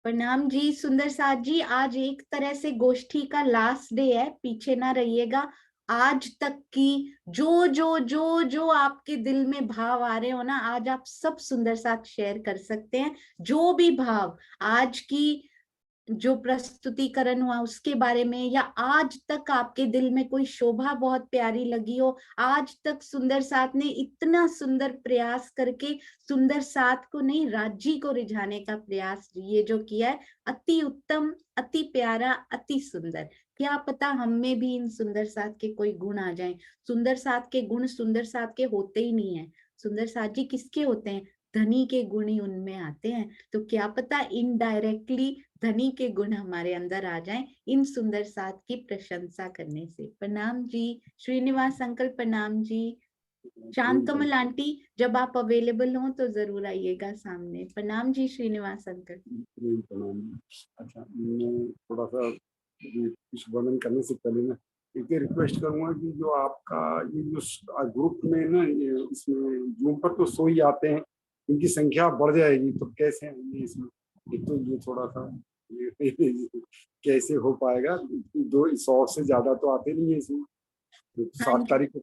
प्रणाम जी सुंदर साथ जी। आज एक तरह से गोष्ठी का लास्ट डे है, पीछे ना रहिएगा। आज तक की जो आपके दिल में भाव आ रहे हो ना, आज आप सब सुंदर साथ शेयर कर सकते हैं। जो भी भाव आज की जो प्रस्तुतिकरण हुआ उसके बारे में, या आज तक आपके दिल में कोई शोभा बहुत प्यारी लगी हो, आज तक सुंदर साथ ने इतना सुंदर प्रयास करके सुंदर साथ को नहीं, राज्य को रिझाने का प्रयास ये जो किया है, अति उत्तम, अति प्यारा, अति सुंदर। क्या पता हम में भी इन सुंदर साथ के कोई गुण आ जाएं। सुंदर साथ के गुण सुंदर साथ के होते ही नहीं है। सुंदर साथ जी किसके होते हैं? धनी के गुण ही उनमें आते हैं। तो क्या पता इनडायरेक्टली धनी के गुण हमारे अंदर आ जाएं इन सुंदर साथ की प्रशंसा करने से। प्रणाम जी श्रीनिवास अंकल, प्रणाम जी। शांत कमल आंटी, जब आप अवेलेबल हो तो जरूर आइएगा सामने। प्रणाम जी श्रीनिवास अंकल। प्रणाम। अच्छा, मैं थोड़ा सा कुछ वर्णन करने से पहले ना एक रिक्वेस्ट करूंगा कि जो आपका ये जो ग्रुप में ना, ये इसमें जूम पर तो सो ही आते हैं, इनकी संख्या बढ़ जाएगी तो कैसे होंगे इसमें? एक तो ये थोड़ा सा कैसे हो पाएगा? 200 से ज्यादा तो आते नहीं है इसमें। तो हाँ 7 तारीख को।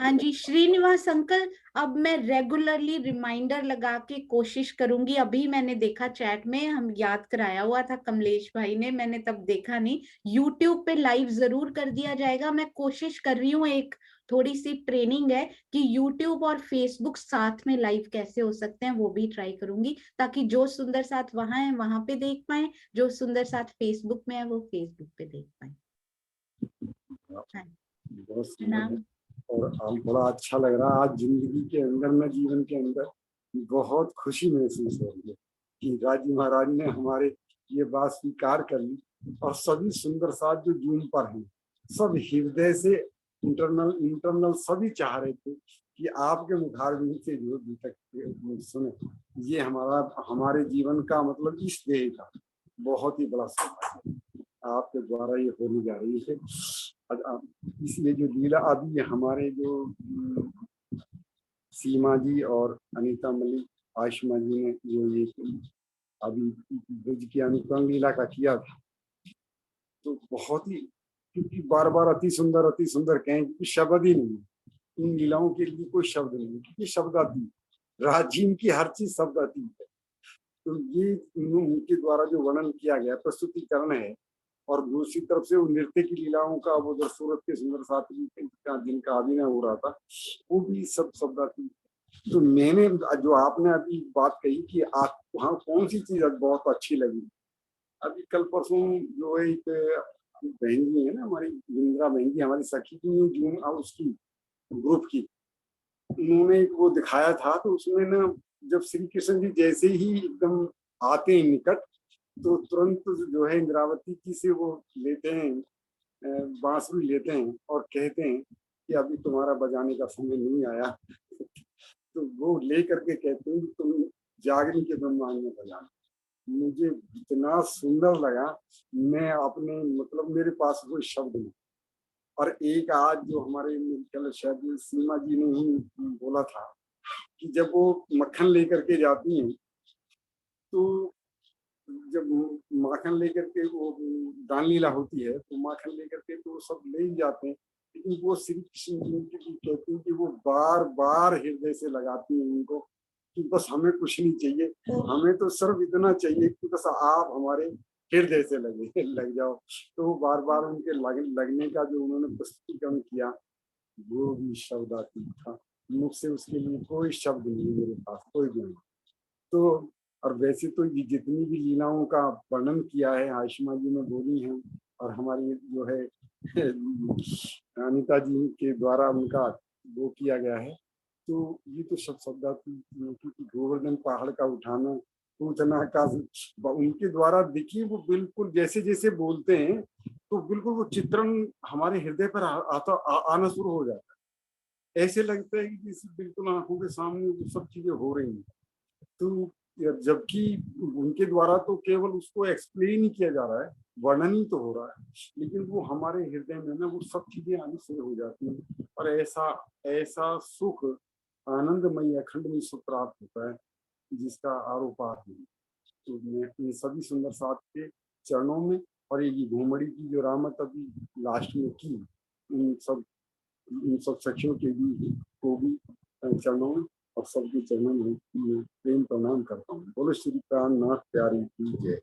हाँ जी श्रीनिवास अंकल, अब मैं रेगुलरली रिमाइंडर लगा के कोशिश करूंगी। अभी मैंने देखा चैट में हम याद कराया हुआ था कमलेश भाई ने, मैंने तब देखा नहीं। यूट्यूब पे लाइव जरूर कर दिया जाएगा। मैं कोशिश कर रही हूँ, एक थोड़ी सी ट्रेनिंग है कि यूट्यूब और फेसबुक साथ में लाइव कैसे हो सकते हैं, वो भी ट्राई करूंगी, ताकि जो सुंदर साथ वहां है वहां पे देख पाए, जो सुंदर साथ फेसबुक में है वो फेसबुक पे देख पाए। हाँ, बहुत सुंदर है। प्रणाम। और हम बड़ा अच्छा लग रहा है आज जिंदगी के अंदर में, जीवन के अंदर बहुत खुशी महसूस हो रही है कि राजी महाराज ने हमारे ये बात स्वीकार कर ली। और सभी सुंदर साथ जो जून पर हैं, सब हृदय से इंटरनल इंटरनल सभी चाह रहे थे कि आपके मुखारबिंद से जो अभी तक सुने, ये हमारे जीवन का मतलब इस देह का बहुत ही बड़ा सौभाग्य आपके द्वारा ये होने जा रही है। इसलिए जो लीला अभी हमारे जो सीमा जी और अनीता मलिक, आयुष्मा जी ने जो ये अभी ब्रज की अनुपम लीला का किया था, तो बहुत ही, क्योंकि बार बार अति सुंदर कहें, क्योंकि शब्द ही नहीं है इन लीलाओं के लिए, कोई शब्द नहीं है, क्योंकि शब्दातीत राजीव की हर चीज शब्दातीत है। तो ये उनके द्वारा जो वर्णन किया गया प्रस्तुतिकरण है, और दूसरी तरफ से वो नृत्य की लीलाओं का, वो जो सूरत के सुंदर साथी जिनका अभिनय हो रहा था, वो भी सब शब्दातीत। तो मैंने जो आपने अभी बात कही कि आप वहाँ कौन सी चीज बहुत अच्छी लगी, अभी कल परसों जो है एक बहन जी है ना हमारी, इंदिरा बहन जी, हमारी सखी की जून उसकी ग्रुप की, उन्होंने एक वो दिखाया था, तो उसमें ना जब श्री कृष्ण जी जैसे ही एकदम आते हैं निकट, तो तुरंत जो है इंद्रावती जी से वो लेते हैं, बांसुरी लेते हैं और कहते हैं कि अभी तुम्हारा बजाने का समय नहीं आया। तो वो ले करके कहते हैं कि तुम जागरण के ब्रह्मांड में बजाना। मुझे इतना सुंदर लगा, मैं अपने मतलब मेरे पास कोई शब्द नहीं। और एक आज जो हमारे कल शायद सीमा जी ने ही बोला था कि जब वो मक्खन लेकर के जाती हैं, तो जब माखन लेकर के वो दान लीला होती है, तो माखन लेकर के तो सब ले ही जाते हैं, लेकिन वो श्री कृष्ण जी की कहती है कि वो बार बार हृदय से लगाती हैं उनको कि बस हमें कुछ नहीं चाहिए, हमें तो सिर्फ इतना चाहिए कि बस आप हमारे हृदय से लग जाओ। तो वो बार बार उनके लगने का जो उन्होंने प्रस्तुतिकरण किया, वो भी शब्दातीत था। मुख से उसके लिए कोई शब्द नहीं, मेरे पास कोई भी नहीं। तो और वैसे तो ये जितनी भी लीलाओं का वर्णन किया है आयुष्मा जी ने बोली हैं, और हमारी जो है अनिता जी के द्वारा उनका वो किया गया है, तो ये तो सब शब्दाती, क्योंकि गोवर्धन पहाड़ का उठाना, पूतना का, उनके द्वारा देखिए वो बिल्कुल जैसे जैसे बोलते हैं, तो बिल्कुल वो चित्रण हमारे हृदय पर आना शुरू हो जाता है। ऐसे लगता है कि बिल्कुल आंखों के सामने वो सब चीजें हो रही हैं। तो जबकि उनके द्वारा तो केवल उसको एक्सप्लेन ही किया जा रहा है, वर्णन ही तो हो रहा है, लेकिन वो हमारे हृदय में ना वो सब चीजें आनी शुरू हो जाती हैं, और ऐसा ऐसा सुख, आनंदमय अखंडमय सुख प्राप्त होता है जिसका आरोपार नहीं। तो मैं इन सभी सुंदर साथ के चरणों में, और ये घूमड़ी की जो रामत अभी लास्ट में की, इन सब सखियों के भी को भी चरणों में और सबके चरणों में मैं प्रेम प्रणाम करता हूँ। बोलो श्री प्राणनाथ प्यारी की जय।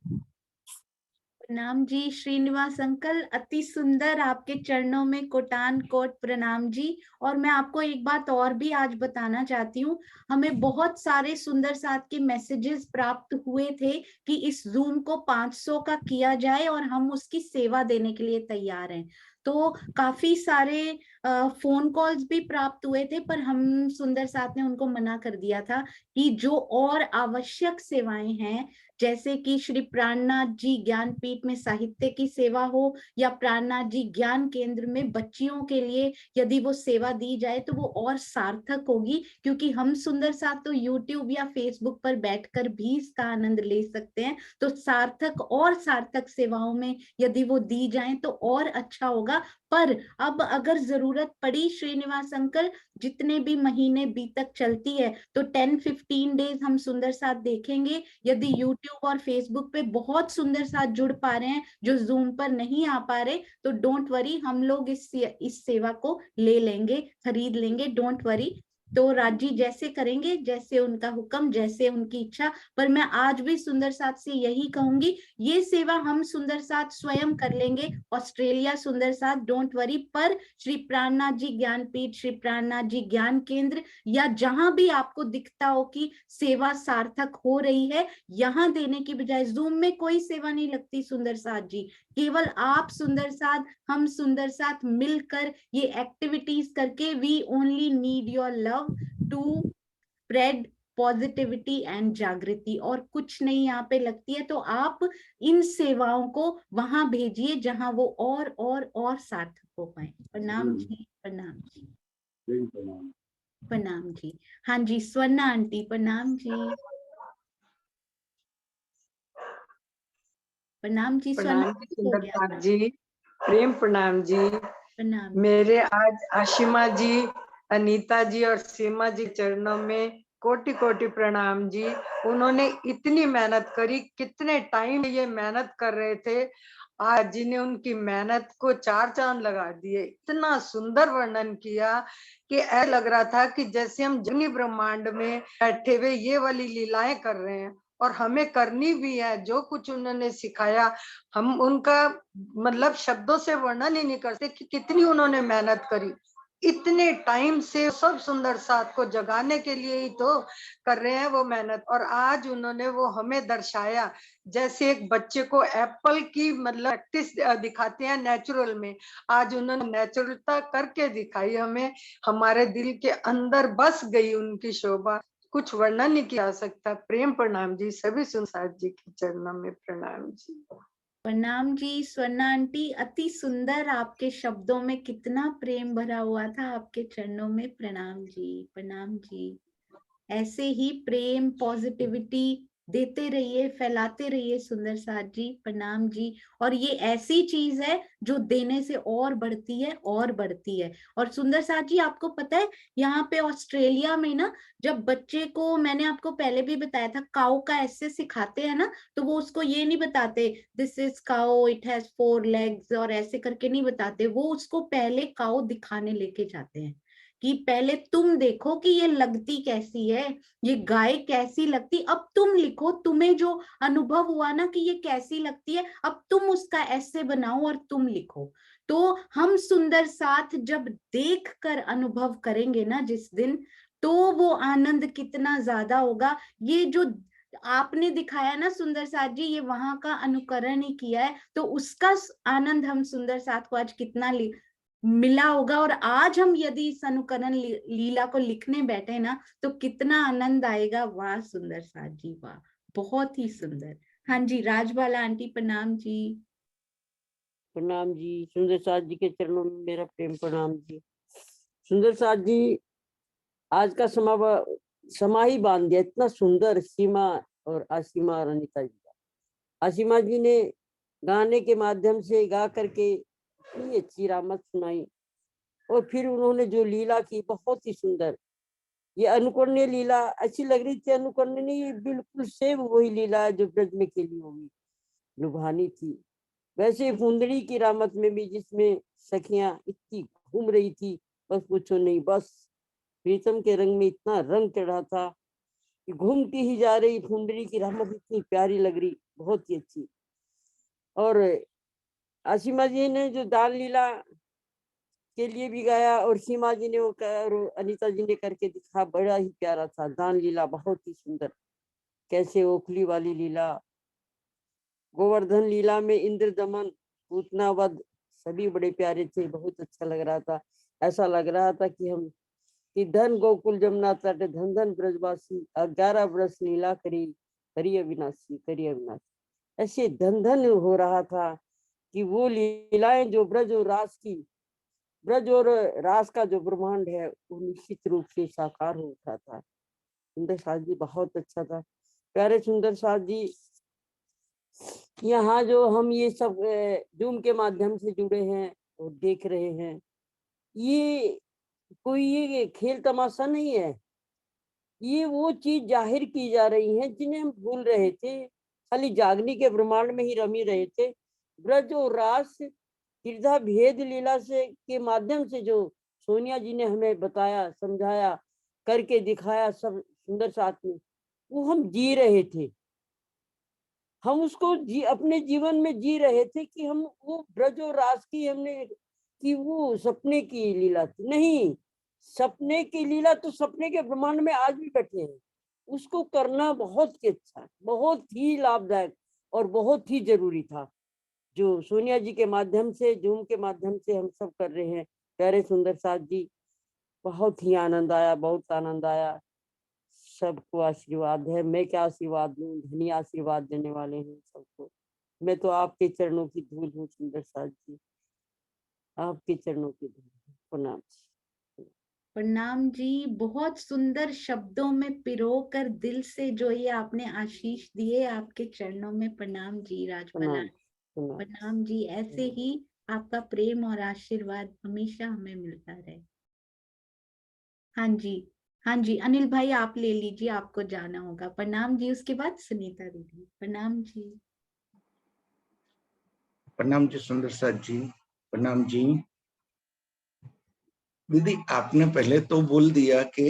प्रणाम जी श्रीनिवास अंकल, अति सुंदर, आपके चरणों में कोटान कोट प्रणाम जी। और मैं आपको एक बात और भी आज बताना चाहती हूँ, हमें बहुत सारे सुंदर साथ के मैसेजेस प्राप्त हुए थे कि इस जूम को 500 का किया जाए और हम उसकी सेवा देने के लिए तैयार हैं। तो काफी सारे फोन कॉल्स भी प्राप्त हुए थे, पर हम सुंदर साथ ने उनको मना कर दिया था कि जो और आवश्यक सेवाएं हैं, जैसे कि श्री प्राणनाथ जी ज्ञानपीठ में साहित्य की सेवा हो, या प्राणनाथ जी ज्ञान केंद्र में बच्चियों के लिए यदि वो सेवा दी जाए तो वो और सार्थक होगी, क्योंकि हम सुंदर साथ तो यूट्यूब या फेसबुक पर बैठकर भी इसका आनंद ले सकते हैं। तो सार्थक और सार्थक सेवाओं में यदि वो दी जाए तो और अच्छा होगा। पर अब अगर जरूरत पड़ी श्रीनिवास अंकल, जितने भी महीने बीतक चलती है, तो 10-15 डेज हम सुंदर साथ देखेंगे। यदि यूट्यूब और फेसबुक पे बहुत सुंदर साथ जुड़ पा रहे हैं जो जूम पर नहीं आ पा रहे, तो डोंट वरी, हम लोग इस सेवा को ले लेंगे, खरीद लेंगे, डोंट वरी। तो राजी जैसे करेंगे, जैसे उनका हुक्म, जैसे उनकी इच्छा। पर मैं आज भी सुंदर साथ से यही कहूंगी, ये सेवा हम सुंदर साथ स्वयं कर लेंगे, ऑस्ट्रेलिया सुंदर साथ, डोंट वरी। पर श्री प्राणनाथ जी ज्ञानपीठ, श्री प्राणनाथ जी ज्ञान केंद्र, या जहां भी आपको दिखता हो कि सेवा सार्थक हो रही है, यहां देने की बजाय, जूम में कोई सेवा नहीं लगती सुंदर साथ जी, केवल आप सुंदर साथ, हम सुंदर साथ मिलकर ये एक्टिविटीज करके, we only need your love to spread positivity and jagriti, और कुछ नहीं यहाँ पे लगती है। तो आप इन सेवाओं को वहां भेजिए जहां वो और सार्थक हो पाए। प्रणाम जी, प्रणाम जी, प्रणाम जी। हाँ जी, स्वर्णा आंटी प्रणाम जी, प्रणाम जी। स्वर्णा प्रणाम जी हो सुंदर गया साथ था। जी, प्रेम प्रणाम जी। प्रणाम जी। मेरे आज आशिमा जी, अनीता जी और सीमा जी चरणों में कोटि कोटि प्रणाम जी। उन्होंने इतनी मेहनत करी, कितने टाइम ये मेहनत कर रहे थे, आज जी ने उनकी मेहनत को चार चांद लगा दिए। इतना सुंदर वर्णन किया कि ऐसा लग रहा था कि जैसे हम जगनी ब्रह्मांड में बैठे हुए ये वाली लीलाएं कर रहे हैं, और हमें करनी भी है। जो कुछ उन्होंने सिखाया, हम उनका मतलब शब्दों से वर्णन ही नहीं करते कि कितनी उन्होंने मेहनत करी। इतने टाइम से सब सुंदर साथ को जगाने के लिए ही तो कर रहे हैं वो मेहनत। और आज उन्होंने वो हमें दर्शाया, जैसे एक बच्चे को एप्पल की मतलब प्रैक्टिस दिखाते हैं नेचुरल में, आज उन्होंने नेचुरलता करके दिखाई हमें। हमारे दिल के अंदर बस गई उनकी शोभा, कुछ वर्णन नहीं किया जा सकता। प्रेम प्रणाम जी, सभी सुनसाद जी के चरणों में प्रणाम जी। प्रणाम जी स्वर्णा आंटी, अति सुंदर, आपके शब्दों में कितना प्रेम भरा हुआ था, आपके चरणों में प्रणाम जी, प्रणाम जी। ऐसे ही प्रेम पॉजिटिविटी देते रहिए, फैलाते रहिए सुंदर साथ जी, प्रणाम जी। और ये ऐसी चीज है जो देने से और बढ़ती है और बढ़ती है। और सुंदर साथ जी, आपको पता है, यहाँ पे ऑस्ट्रेलिया में ना, जब बच्चे को, मैंने आपको पहले भी बताया था, काऊ का ऐसे सिखाते हैं ना, तो वो उसको ये नहीं बताते this is cow, it has 4 legs, और ऐसे करके नहीं बताते, वो उसको पहले काऊ दिखाने लेके जाते हैं कि पहले तुम देखो कि ये लगती कैसी है, ये गाय कैसी लगती, अब तुम लिखो, तुम्हें जो अनुभव हुआ ना कि ये कैसी लगती है, अब तुम उसका ऐसे बनाओ और तुम लिखो। तो हम सुंदर साथ जब देख कर अनुभव करेंगे ना जिस दिन, तो वो आनंद कितना ज्यादा होगा। ये जो आपने दिखाया ना सुंदर साथ जी, ये वहां का अनुकरण ही किया है, तो उसका आनंद हम सुंदर साथ को आज कितना मिला होगा। और आज हम यदि इस अनुकरण लीला को लिखने बैठे ना, तो कितना आनंद आएगा। वाह सुंदर साथ जी, वाह, बहुत ही सुंदर। हाँ जी, राजबाला आंटी प्रणाम जी। प्रणाम जी, सुंदर साथ जी के चरणों में मेरा प्रेम प्रणाम जी। सुंदर साथ जी, आज का समा ही बांध दिया, इतना सुंदर सीमा और आसीमा और अनिता जी का। आसीमा जी ने गाने के माध्यम से गा करके इतनी अच्छी रामत सुनाई, और फिर उन्होंने जो लीला की बहुत ही सुंदर, ये अनुकरणीय लीला अच्छी लग रही थी। अनुकरणीय नहीं, बिल्कुल सेम वही लीला है जो ब्रज में खेली होगी, लुभानी थी। वैसे फुंदड़ी की रामत में भी, जिसमें सखियां इतनी घूम रही थी, बस पूछो नहीं। बस प्रीतम के रंग में इतना रंग चढ़ा था कि घूमती ही जा रही। फुंदड़ी की रामत इतनी प्यारी लग रही, बहुत ही अच्छी। और आसिमा जी ने जो दान लीला के लिए भी गाया, और सीमा जी ने वो और अनीता जी ने करके दिखा, बड़ा ही प्यारा था। दान लीला बहुत ही सुंदर, कैसे ओखली वाली लीला, गोवर्धन लीला में इंद्र दमन, पूतना वध, सभी बड़े प्यारे थे। बहुत अच्छा लग रहा था। ऐसा लग रहा था कि धन गोकुल जमुना तट, धन धन ब्रजवासी, 11 वर्ष लीला करी, करी अविनाशी, करी अविनाशी। ऐसे धन धन हो रहा था कि वो लीलाएं जो ब्रज और रास की, ब्रज और रास का जो ब्रह्मांड है, वो निश्चित रूप से साकार हो उठा था। सुंदर साथ जी बहुत अच्छा था, प्यारे सुंदर साथ जी। यहाँ जो हम ये सब जूम के माध्यम से जुड़े हैं और देख रहे हैं, ये कोई ये खेल तमाशा नहीं है। ये वो चीज जाहिर की जा रही है जिन्हें हम भूल रहे थे, खाली जागनी के ब्रह्मांड में ही रमी रहे थे। ब्रज और रास त्रिधा भेद लीला से के माध्यम से जो सोनिया जी ने हमें बताया, समझाया, करके दिखाया सब सुंदर साथ में, वो हम जी रहे थे। हम उसको अपने जीवन में जी रहे थे कि हम वो ब्रज और रास की हमने कि वो सपने की लीला थी। नहीं, सपने की लीला तो सपने के ब्रह्मांड में आज भी बैठे हैं। उसको करना बहुत ही अच्छा, बहुत ही लाभदायक और बहुत ही जरूरी था, जो सोनिया जी के माध्यम से, जूम के माध्यम से हम सब कर रहे हैं। प्यारे सुंदर साथ जी, बहुत ही आनंद आया, बहुत आनंद आया। सबको आशीर्वाद है। मैं क्या आशीर्वाद दूं, धनी आशीर्वाद देने वाले हैं सबको। मैं तो आपके चरणों की धूल हूँ सुंदर साथ जी, आपके चरणों की धूल हूँ। प्रणाम। प्रणाम जी। बहुत सुंदर शब्दों में पिरो कर दिल से जो ये आपने आशीष दिए, आपके चरणों में प्रणाम जी राजपाला। प्रणाम। प्रणाम। प्रणाम जी। ऐसे ही आपका प्रेम और आशीर्वाद हमेशा हमें मिलता रहे। हाँ जी, हाँ जी, अनिल भाई आप ले लीजिए, आपको जाना होगा। प्रणाम जी। उसके बाद सुनीता दीदी। प्रणाम जी। प्रणाम जी सुंदर साथ जी। प्रणाम जी। दीदी आपने पहले तो बोल दिया कि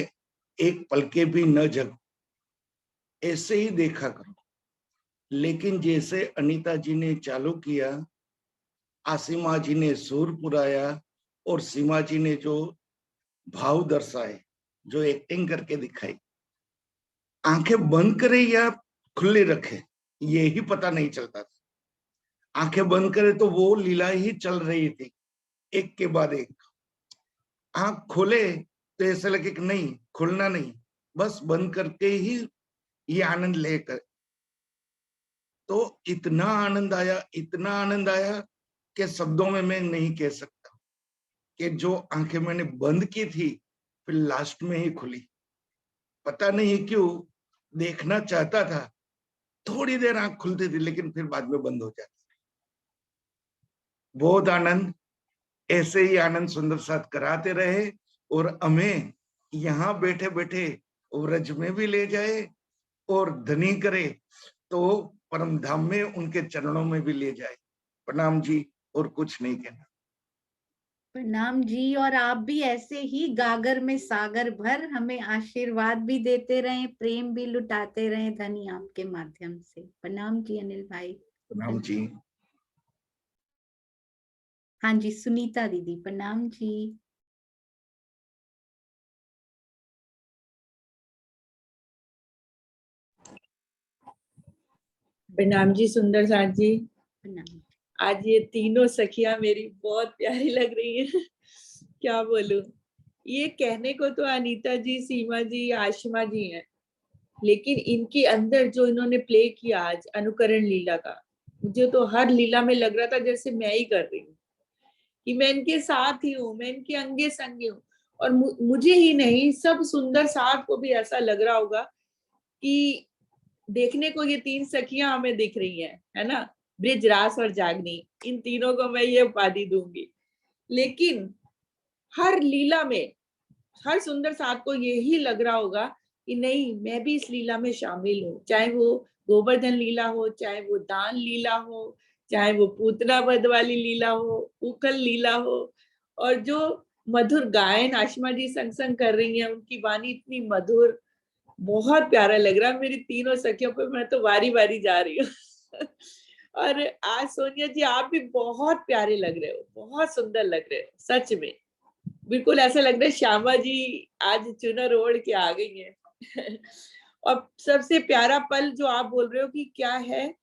एक पल के भी न जग, ऐसे ही देखा करो। लेकिन जैसे अनीता जी ने चालू किया, आसिमा जी ने सुर पुराया और सीमा जी ने जो भाव दर्शाए, जो एक्टिंग करके दिखाई, आंखें बंद करे या खुले रखे ये ही पता नहीं चलता था। आंखें बंद करे तो वो लीला ही चल रही थी, एक के बाद एक। आंख खोले तो ऐसा लगे कि नहीं, खोलना नहीं, बस बंद करके ही ये आनंद लेकर। तो इतना आनंद आया, इतना आनंद आया कि शब्दों में मैं नहीं कह सकता। कि जो आंखें मैंने बंद की थी फिर लास्ट में ही खुली, पता नहीं क्यों देखना चाहता था। थोड़ी देर आंख खुलती थी लेकिन फिर बाद में बंद हो जाती। बहुत आनंद, ऐसे ही आनंद सुंदर साथ कराते रहे और हमें यहाँ बैठे बैठे व्रज में भी ले जाए और धनी करे तो परम धाम में उनके चरणों में भी ले जाए। प्रणाम जी, और कुछ नहीं कहना। प्रणाम जी। और आप भी ऐसे ही गागर में सागर भर हमें आशीर्वाद भी देते रहें, प्रेम भी लुटाते रहें धनी आपके माध्यम से। प्रणाम जी अनिल भाई। प्रणाम जी। हाँ जी, सुनीता दीदी। प्रणाम जी। प्रणाम जी सुंदर साथ जी। प्रणाम। आज ये तीनों सखियां मेरी बहुत प्यारी लग रही हैं। क्या बोलूं, ये कहने को तो अनीता जी, सीमा जी, आशिमा जी हैं, लेकिन इनके अंदर जो इन्होंने प्ले किया आज अनुकरण लीला का, मुझे तो हर लीला में लग रहा था जैसे मैं ही कर रही हूँ, कि मैं इनके साथ ही हूँ, मैं इनके अंगे संगे हूँ। और मुझे ही नहीं, सब सुंदर साथ को भी ऐसा लग रहा होगा कि देखने को ये तीन सखियां हमें दिख रही हैं, है ना, ब्रिज, रास और जागनी। इन तीनों को मैं ये उपाधि दूंगी। लेकिन हर लीला में हर सुंदर साथ को यही लग रहा होगा कि नहीं, मैं भी इस लीला में शामिल हूँ, चाहे वो गोवर्धन लीला हो, चाहे वो दान लीला हो, चाहे वो पूतना वध वाली लीला हो, उखल लीला हो। और जो मधुर गायन आशिमा जी संग संग कर रही हैं, उनकी वाणी इतनी मधुर, बहुत प्यारा लग रहा है। मेरी तीनों सखियों पे मैं तो वारी वारी जा रही हूँ। और आज सोनिया जी आप भी बहुत प्यारे लग रहे हो, बहुत सुंदर लग रहे हो, सच में बिल्कुल ऐसा लग रहा है श्यामा जी आज चुनर ओढ़ के आ गई हैं। और सबसे प्यारा पल जो आप बोल रहे हो कि क्या है,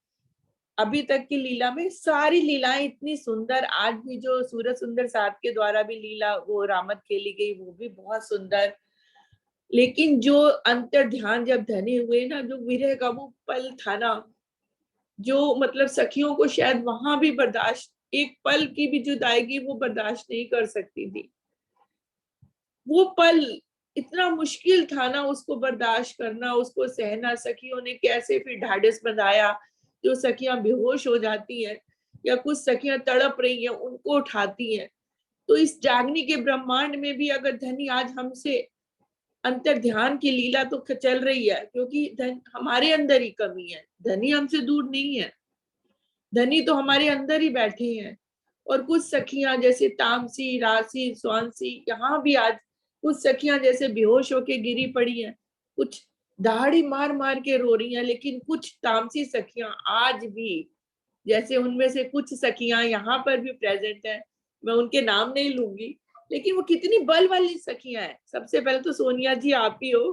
अभी तक की लीला में सारी लीलाएं इतनी सुंदर, आज भी जो सूरज सुंदर साथ के द्वारा भी लीला वो रामत खेली गई वो भी बहुत सुंदर, लेकिन जो अंतर ध्यान जब धने हुए ना, जो विरह का वो पल था ना, जो मतलब सखियों को शायद वहां भी बर्दाश्त, एक पल की भी जुदाई वो बर्दाश्त नहीं कर सकती थी। वो पल इतना मुश्किल था ना, उसको बर्दाश्त करना, उसको सहना। सखियों ने कैसे फिर ढाढ़स बंधाया, जो सखियां बेहोश हो जाती हैं या कुछ सखियां तड़प रही हैं उनको उठाती हैं। तो इस जागनी के ब्रह्मांड में भी अगर धनी आज हमसे अंतर ध्यान की लीला तो चल रही है, क्योंकि धन हमारे अंदर ही कमी है, धनी हमसे दूर नहीं है, धनी तो हमारे अंदर ही बैठे हैं। और कुछ सखियां जैसे तामसी, राशि, स्वांसी, यहाँ भी आज कुछ सखियां जैसे बेहोश होके गिरी पड़ी हैं, कुछ दहाड़ी मार मार के रो रही हैं, लेकिन कुछ तामसी सखियां आज भी, जैसे उनमें से कुछ सखियां यहाँ पर भी प्रेजेंट हैं, मैं उनके नाम नहीं लूंगी, लेकिन वो कितनी बल वाली सखियां हैं। सबसे पहले तो सोनिया जी आप ही हो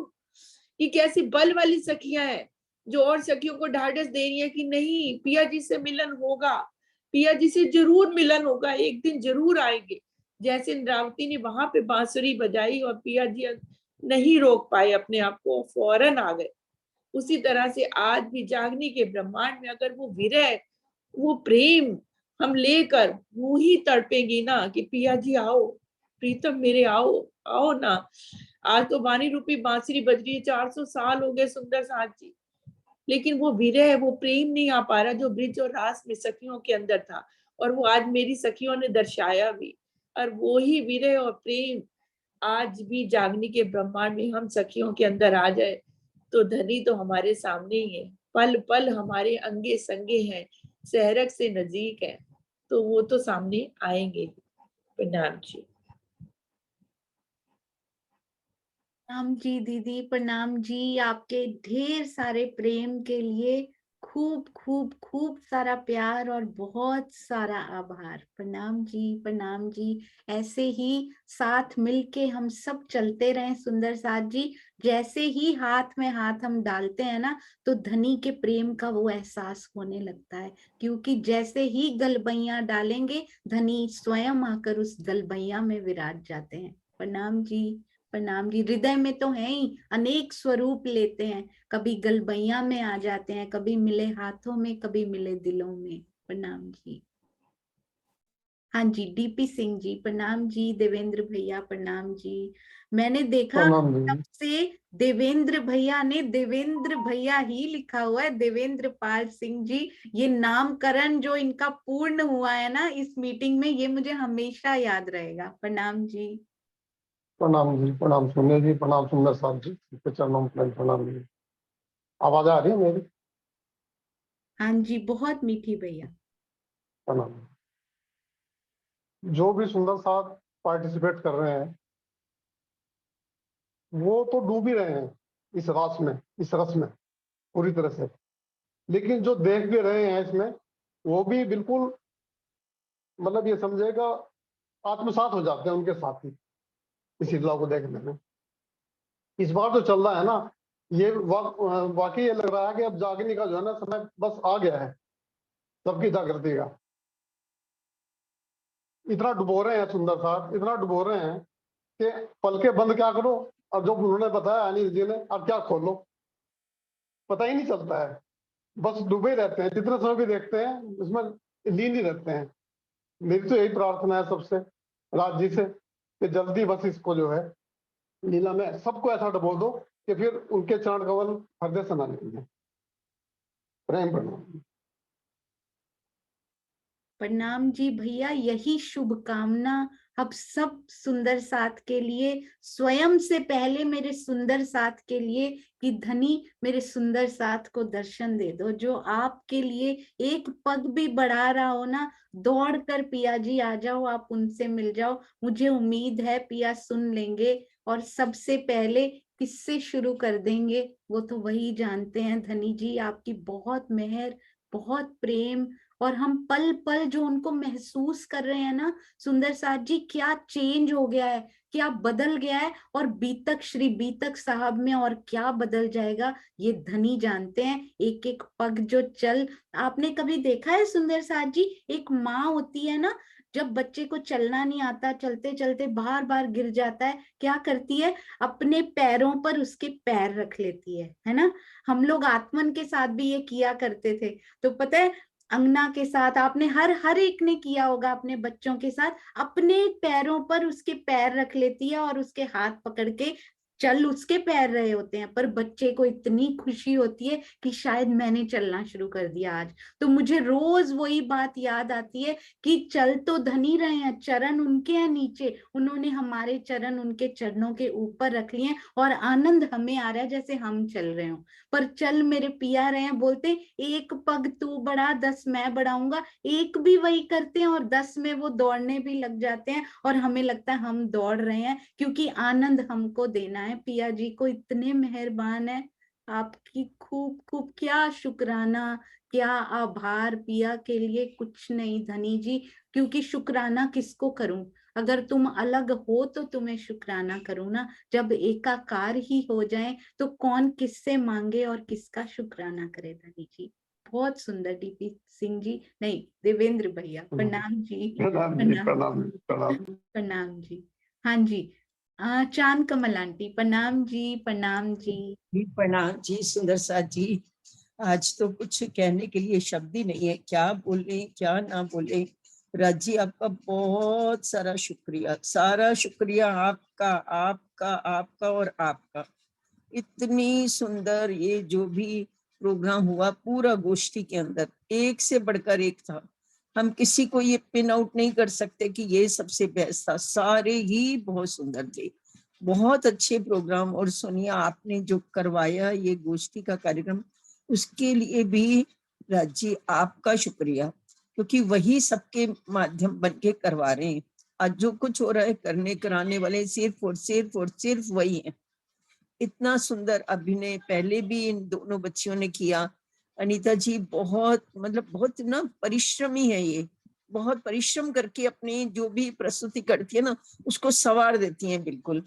कि कैसी बल वाली सखियां हैं, जो और सखियों को ढाढ़स दे रही है कि नहीं, पिया जी से मिलन होगा, पिया जी से जरूर मिलन होगा, एक दिन जरूर आएंगे। जैसे इंद्रावती ने वहां पे बांसुरी बजाई और पिया जी नहीं रोक पाए अपने आप को, फौरन आ गए। उसी तरह से आज भी जागनी के ब्रह्मांड में अगर वो विरह, वो प्रेम हम लेकर वो ही तड़पेंगी ना कि पिया जी आओ, प्रीतम मेरे आओ, आओ ना। आज तो वाणी रूपी बांसुरी बज रही है, 400 साल हो गए सुंदर साथ जी, लेकिन वो विरह, वो प्रेम नहीं आ पा रहा जो ब्रिज और रास में सखियों के अंदर था। और वो आज मेरी सखियों ने दर्शाया भी। और वो ही विरह और प्रेम आज भी जागनी के ब्रह्मांड में हम सखियों के अंदर आ जाए तो धनी तो हमारे सामने ही है, पल पल हमारे अंगे संगे हैं, सहरक से नजदीक है, तो वो तो सामने आएंगे। प्रणाम जी। प्रणाम जी दीदी, प्रणाम जी। आपके ढेर सारे प्रेम के लिए खूब खूब खूब सारा प्यार और बहुत सारा आभार। प्रणाम जी, प्रणाम जी। ऐसे ही साथ मिलके हम सब चलते रहें सुंदर साथ जी। जैसे ही हाथ में हाथ हम डालते हैं ना, तो धनी के प्रेम का वो एहसास होने लगता है, क्योंकि जैसे ही गलबैया डालेंगे, धनी स्वयं आकर उस गलबैया में विराज जाते हैं। प्रणाम जी, प्रणाम जी। हृदय में तो है ही, अनेक स्वरूप लेते हैं, कभी गलबैया में आ जाते हैं, कभी मिले हाथों में, कभी मिले दिलों में। प्रणाम जी। हाँ जी, डीपी सिंह जी प्रणाम जी। देवेंद्र भैया प्रणाम जी। मैंने देखा प्रणाम जी। सबसे देवेंद्र भैया ने देवेंद्र भैया ही लिखा हुआ है, देवेंद्र पाल सिंह जी। ये नामकरण जो इनका पूर्ण हुआ है ना इस मीटिंग में, ये मुझे हमेशा याद रहेगा। प्रणाम जी। प्रणाम जी, प्रणाम सोनिया जी, प्रणाम सुंदर साहब जी के चरणों में प्रणाम जी। आवाज आ रही है मेरी? हाँ जी, बहुत मीठी भैया। प्रणाम। जो भी सुंदर साहब पार्टिसिपेट कर रहे हैं वो तो डूब ही रहे हैं इस रास में, इस रस में पूरी तरह से, लेकिन जो देख भी रहे हैं इसमें वो भी बिल्कुल मतलब ये समझेगा आत्मसात हो जाते हैं उनके साथ ही इस लीला को देखने में। इस बार जो चल रहा है ना, ये वाकई ये लग रहा है कि अब जागने का जो है ना समय बस आ गया है सबकी जागृति का। इतना डुबो रहे हैं सुंदर साहब, इतना डुबो रहे हैं कि पलके बंद क्या करो, और जो उन्होंने बताया अनिल जी ने, अब क्या खोलो पता ही नहीं चलता है, बस डूबे रहते हैं, जितने समय भी देखते हैं उसमें लीन ही रहते हैं। मेरी तो यही प्रार्थना है सबसे, राज जी से, कि जल्दी बस इसको जो है लीला में सबको ऐसा डुबो दो कि फिर उनके चरण कमल हृदय से ना निकले। प्रेम प्रणाम। प्रणाम जी भैया, यही शुभकामना अब सब सुंदर साथ के लिए, स्वयं से पहले मेरे सुंदर साथ के लिए, कि धनी मेरे सुंदर साथ को दर्शन दे दो, जो आपके लिए एक पग भी बढ़ा रहा हो ना, दौड़ कर पिया जी आ जाओ, आप उनसे मिल जाओ। मुझे उम्मीद है पिया सुन लेंगे और सबसे पहले किससे शुरू कर देंगे वो तो वही जानते हैं। धनी जी आपकी बहुत मेहर, बहुत प्रेम, और हम पल पल जो उनको महसूस कर रहे हैं ना सुंदर साथ जी, क्या चेंज हो गया है, क्या बदल गया है, और बीतक श्री बीतक साहब में और क्या बदल जाएगा ये धनी जानते हैं। एक एक पग जो चल, आपने कभी देखा है सुंदर साथ जी, एक माँ होती है ना, जब बच्चे को चलना नहीं आता, चलते चलते बार बार गिर जाता है, क्या करती है, अपने पैरों पर उसके पैर रख लेती है ना। हम लोग आत्मन के साथ भी ये किया करते थे। तो पता है, अंगना के साथ आपने हर हर एक ने किया होगा अपने बच्चों के साथ, अपने पैरों पर उसके पैर रख लेती है और उसके हाथ पकड़ के चल उसके पैर रहे होते हैं, पर बच्चे को इतनी खुशी होती है कि शायद मैंने चलना शुरू कर दिया आज। तो मुझे रोज वही बात याद आती है कि चल तो धनी रहे हैं, चरण उनके हैं नीचे, उन्होंने हमारे चरण उनके चरणों के ऊपर रख लिए हैं, और आनंद हमें आ रहा है जैसे हम चल रहे हो। पर चल मेरे पिया रहे हैं, बोलते एक पग तू बढ़ा 10 मैं बढ़ाऊंगा, एक भी वही करते हैं और 10 में वो दौड़ने भी लग जाते हैं, और हमें लगता है हम दौड़ रहे हैं, क्योंकि आनंद हमको देना है। पिया जी को इतने मेहरबान है, आपकी खूब खूब क्या शुक्राना, क्या आभार, पिया के लिए कुछ नहीं धनी जी, क्योंकि शुक्राना किसको करूं, अगर तुम अलग हो तो तुम्हें शुक्राना करूं ना, जब एकाकार ही हो जाए तो कौन किससे मांगे और किसका शुक्राना करे धनी जी। बहुत सुंदर डीपी सिंह जी, नहीं देवेंद्र भैया, प्रणाम जी। प्रणाम जी, प्रणाम जी, प्रणाम। प्रणाम जी। हाँ जी, चांद कमल आंटी, प्रणाम जी, प्रणाम जी। जी प्रणाम जी सुंदर साथ जी। आज तो कुछ कहने के लिए शब्द ही नहीं है, क्या बोले क्या ना बोले। राज जी आपका बहुत सारा शुक्रिया, सारा शुक्रिया आपका आपका आपका और आपका। इतनी सुंदर ये जो भी प्रोग्राम हुआ पूरा गोष्ठी के अंदर, एक से बढ़कर एक था। हम किसी को ये पिन आउट नहीं कर सकते कि ये सबसे बेस्ट था, सारे ही बहुत सुंदर थे, बहुत अच्छे प्रोग्राम। और सोनिया आपने जो करवाया ये गोष्ठी का कार्यक्रम, उसके लिए भी राज जी आपका शुक्रिया, क्योंकि वही सबके माध्यम बन के करवा रहे हैं। आज जो कुछ हो रहा है करने कराने वाले सिर्फ वही है। इतना सुंदर अभिनय पहले भी इन दोनों बच्चियों ने किया। अनीता जी बहुत मतलब बहुत ना परिश्रमी है, ये बहुत परिश्रम करके अपनी जो भी प्रस्तुति करती है ना उसको संवार देती हैं बिल्कुल।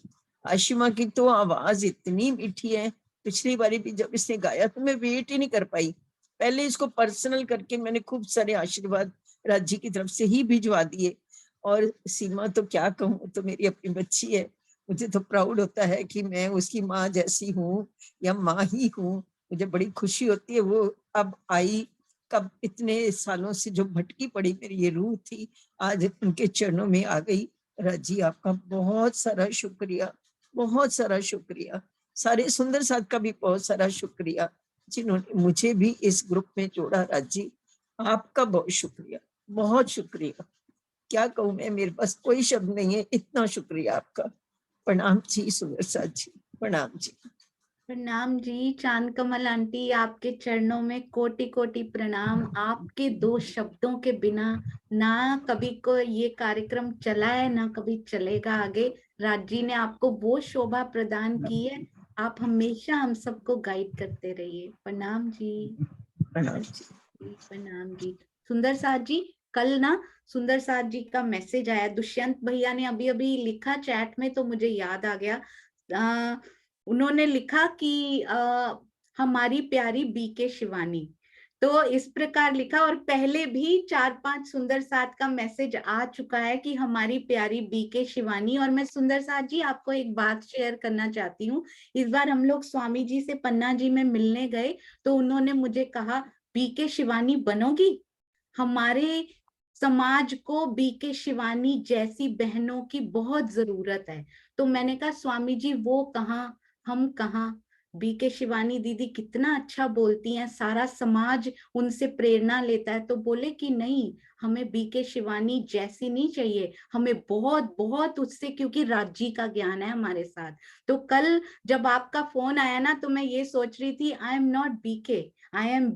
आशिमा की तो आवाज इतनी मीठी है, पिछली बारी भी जब इसने गाया तो मैं वेट ही नहीं कर पाई, पहले इसको पर्सनल करके मैंने खूब सारे आशीर्वाद राज जी की तरफ से ही भिजवा दिए। और सीमा तो क्या कहूँ, तो मेरी अपनी बच्ची है, मुझे तो प्राउड होता है कि मैं उसकी माँ जैसी हूँ या माँ ही हूँ। मुझे बड़ी खुशी होती है वो अब आई, कब इतने सालों से जो भटकी पड़ी मेरी ये रूह थी, आज उनके चरणों में आ गई। राजी आपका बहुत सारा शुक्रिया, बहुत सारा शुक्रिया। सारे सुंदर साथ का भी बहुत सारा शुक्रिया जिन्होंने मुझे भी इस ग्रुप में जोड़ा। राजी आपका बहुत शुक्रिया, बहुत शुक्रिया। क्या कहूँ मैं, मेरे पास कोई शब्द नहीं है, इतना शुक्रिया आपका। प्रणाम जी सुंदर साथ जी, प्रणाम जी। प्रणाम जी चांद कमल आंटी, आपके चरणों में कोटि कोटि प्रणाम। आपके 2 शब्दों के बिना ना कभी को ये कार्यक्रम चला है ना कभी चलेगा आगे। राज जी ने आपको वो शोभा प्रदान की है, आप हमेशा हम सबको गाइड करते रहिए। प्रणाम जी। प्रणाम जी। प्रणाम जी। सुंदर साथ जी, कल ना सुंदर साथ जी का मैसेज आया, दुष्यंत भैया ने अभी अभी लिखा चैट में तो मुझे याद आ गया। उन्होंने लिखा कि हमारी प्यारी बीके शिवानी, तो इस प्रकार लिखा, और पहले भी 4-5 सुंदर साथ का मैसेज आ चुका है कि हमारी प्यारी बीके शिवानी। और मैं सुंदर साथ जी आपको एक बात शेयर करना चाहती हूँ। इस बार हम लोग स्वामी जी से पन्ना जी में मिलने गए तो उन्होंने मुझे कहा, बीके शिवानी बनोगी? हमारे समाज को बीके शिवानी जैसी बहनों की बहुत जरूरत है। तो मैंने कहा स्वामी जी वो कहाँ, हम कहाँ? बीके शिवानी दीदी कितना अच्छा बोलती हैं, सारा समाज उनसे प्रेरणा लेता है। तो बोले कि नहीं, हमें बीके शिवानी जैसी नहीं चाहिए, हमें बहुत बहुत उससे, क्योंकि राज्य का ज्ञान है हमारे साथ। तो कल जब आपका फोन आया ना, तो मैं ये सोच रही थी, I am not BK, I am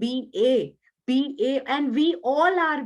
BA and we all are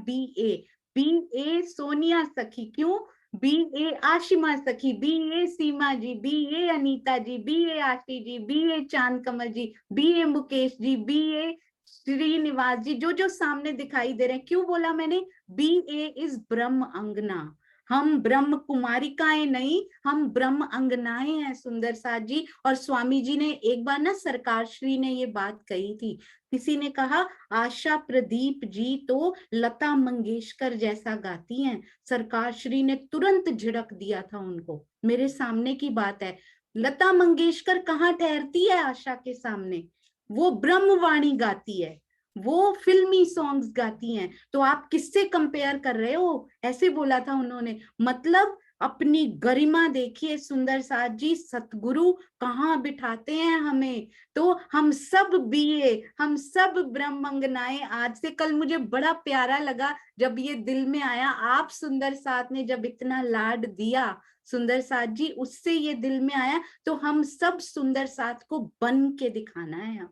BA Sonia सखी, क्यों BA आशिमा सखी, BA सीमा जी, BA अनीता जी, BA आशी जी, BA चांद कमल जी, BA मुकेश जी, BA श्रीनिवास जी, जो जो सामने दिखाई दे रहे हैं। क्यों बोला मैंने? BA इज ब्रह्म अंगना, हम ब्रह्म कुमारिकाएं नहीं, हम ब्रह्म अंगनाएं हैं सुंदर साथ जी। और स्वामी जी ने एक बार ना, सरकार श्री ने ये बात कही थी, किसी ने कहा आशा प्रदीप जी तो लता मंगेशकर जैसा गाती हैं। सरकार श्री ने तुरंत झिड़क दिया था उनको, मेरे सामने की बात है। लता मंगेशकर कहाँ ठहरती है आशा के सामने? वो ब्रह्मवाणी गाती है, वो फिल्मी सॉन्ग्स गाती हैं। तो आप किससे कंपेयर कर रहे हो? ऐसे बोला था उन्होंने। मतलब अपनी गरिमा देखिए सुंदर साथ जी, सतगुरु कहाँ बिठाते हैं हमें। तो हम सब BA, हम सब ब्रह्मंगनाएं आज से। कल मुझे बड़ा प्यारा लगा जब ये दिल में आया, आप सुंदर साथ ने जब इतना लाड दिया सुंदर साथ जी, उससे ये दिल में आया। तो हम सब सुंदर साथ को बन के दिखाना है।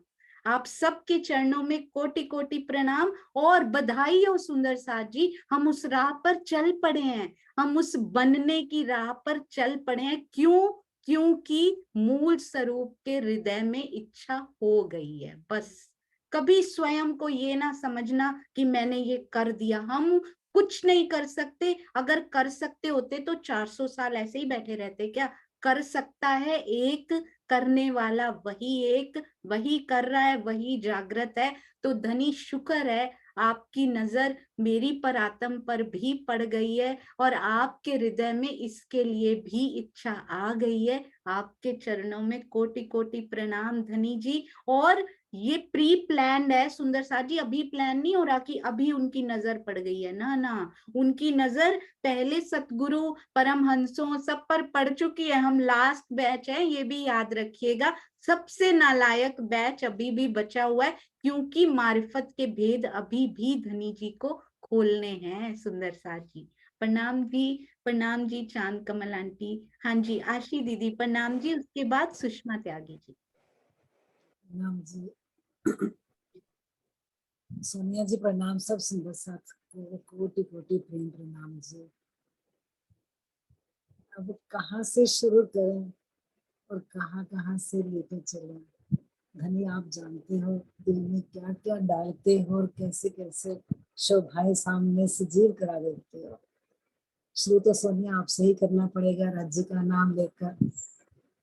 आप सबके चरणों में कोटि कोटि प्रणाम और बधाई हो सुंदर साथ जी। हम उस राह पर चल पड़े हैं, हम उस बनने की राह पर चल पड़े हैं। क्यों? क्योंकि मूल स्वरूप के हृदय में इच्छा हो गई है। बस कभी स्वयं को ये ना समझना कि मैंने ये कर दिया। हम कुछ नहीं कर सकते। अगर कर सकते होते तो 400 साल ऐसे ही बैठे रहते क्या? कर सकता है एक, करने वाला वही एक, वही कर रहा है, वही जागृत है। तो धनी शुक्र है आपकी नजर मेरी परात्म पर भी पड़ गई है और आपके हृदय में इसके लिए भी इच्छा आ गई है। आपके चरणों में कोटि कोटि प्रणाम धनी जी। और ये प्री प्लान्ड है सुंदर साथ जी, अभी प्लान नहीं हो रहा कि अभी उनकी नजर पड़ गई है, ना ना। उनकी नजर पहले सतगुरु परमहंसों सब पर पड़ चुकी है। हम लास्ट बैच है, ये भी याद रखिएगा। सबसे नालायक बैच अभी भी बचा हुआ है, क्योंकि मारिफत के भेद अभी भी धनी जी को खोलने हैं सुंदर साथ जी। प्रणाम जी, प्रणाम जी चांद कमल आंटी। हाँ जी आशी दीदी प्रणाम जी, उसके बाद सुषमा त्यागी जी। प्रणाम जी। सोनिया जी प्रणाम, सब सुंदर साथ को कोटि कोटि प्रेम प्रणाम जी। अब कहाँ से शुरू करें और कहाँ कहाँ से लेके चलें? धनी आप जानते हो दिल में क्या क्या डालते हो और कैसे कैसे शोभाएं सामने सजीव करा देते हो। शुरू तो सोनिया आपसे ही करना पड़ेगा, राज्य का नाम लेकर।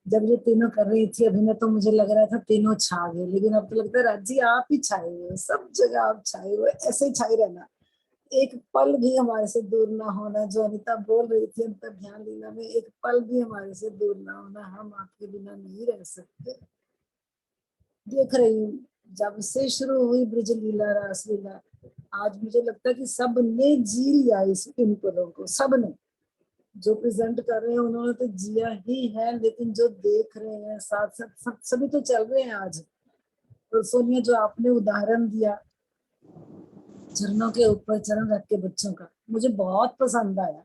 जब ये तीनों कर रही थी अभिनय तो मुझे लग रहा था तीनों छा गए, लेकिन अब तो लगता है राज्य आप ही छाए हुए हो, सब जगह आप छाए हुए, ऐसे ही छाई रहना। एक पल भी हमारे से दूर ना होना, जो अनिता बोल रही थी अंतर ध्यान लीला में, एक पल भी हमारे से दूर ना होना। हम आपके बिना नहीं रह सकते। देख रही हूँ जब से शुरू हुई ब्रज लीला रास लीला, आज मुझे लगता है कि सब ने जी लिया इन पलों को। सब ने जो प्रेजेंट कर रहे हैं उन्होंने तो जिया ही है, लेकिन जो देख रहे हैं साथ साथ सभी तो चल रहे हैं आज। और सोनिया जो आपने उदाहरण दिया चरणों के ऊपर चरण रख के बच्चों का, मुझे बहुत पसंद आया।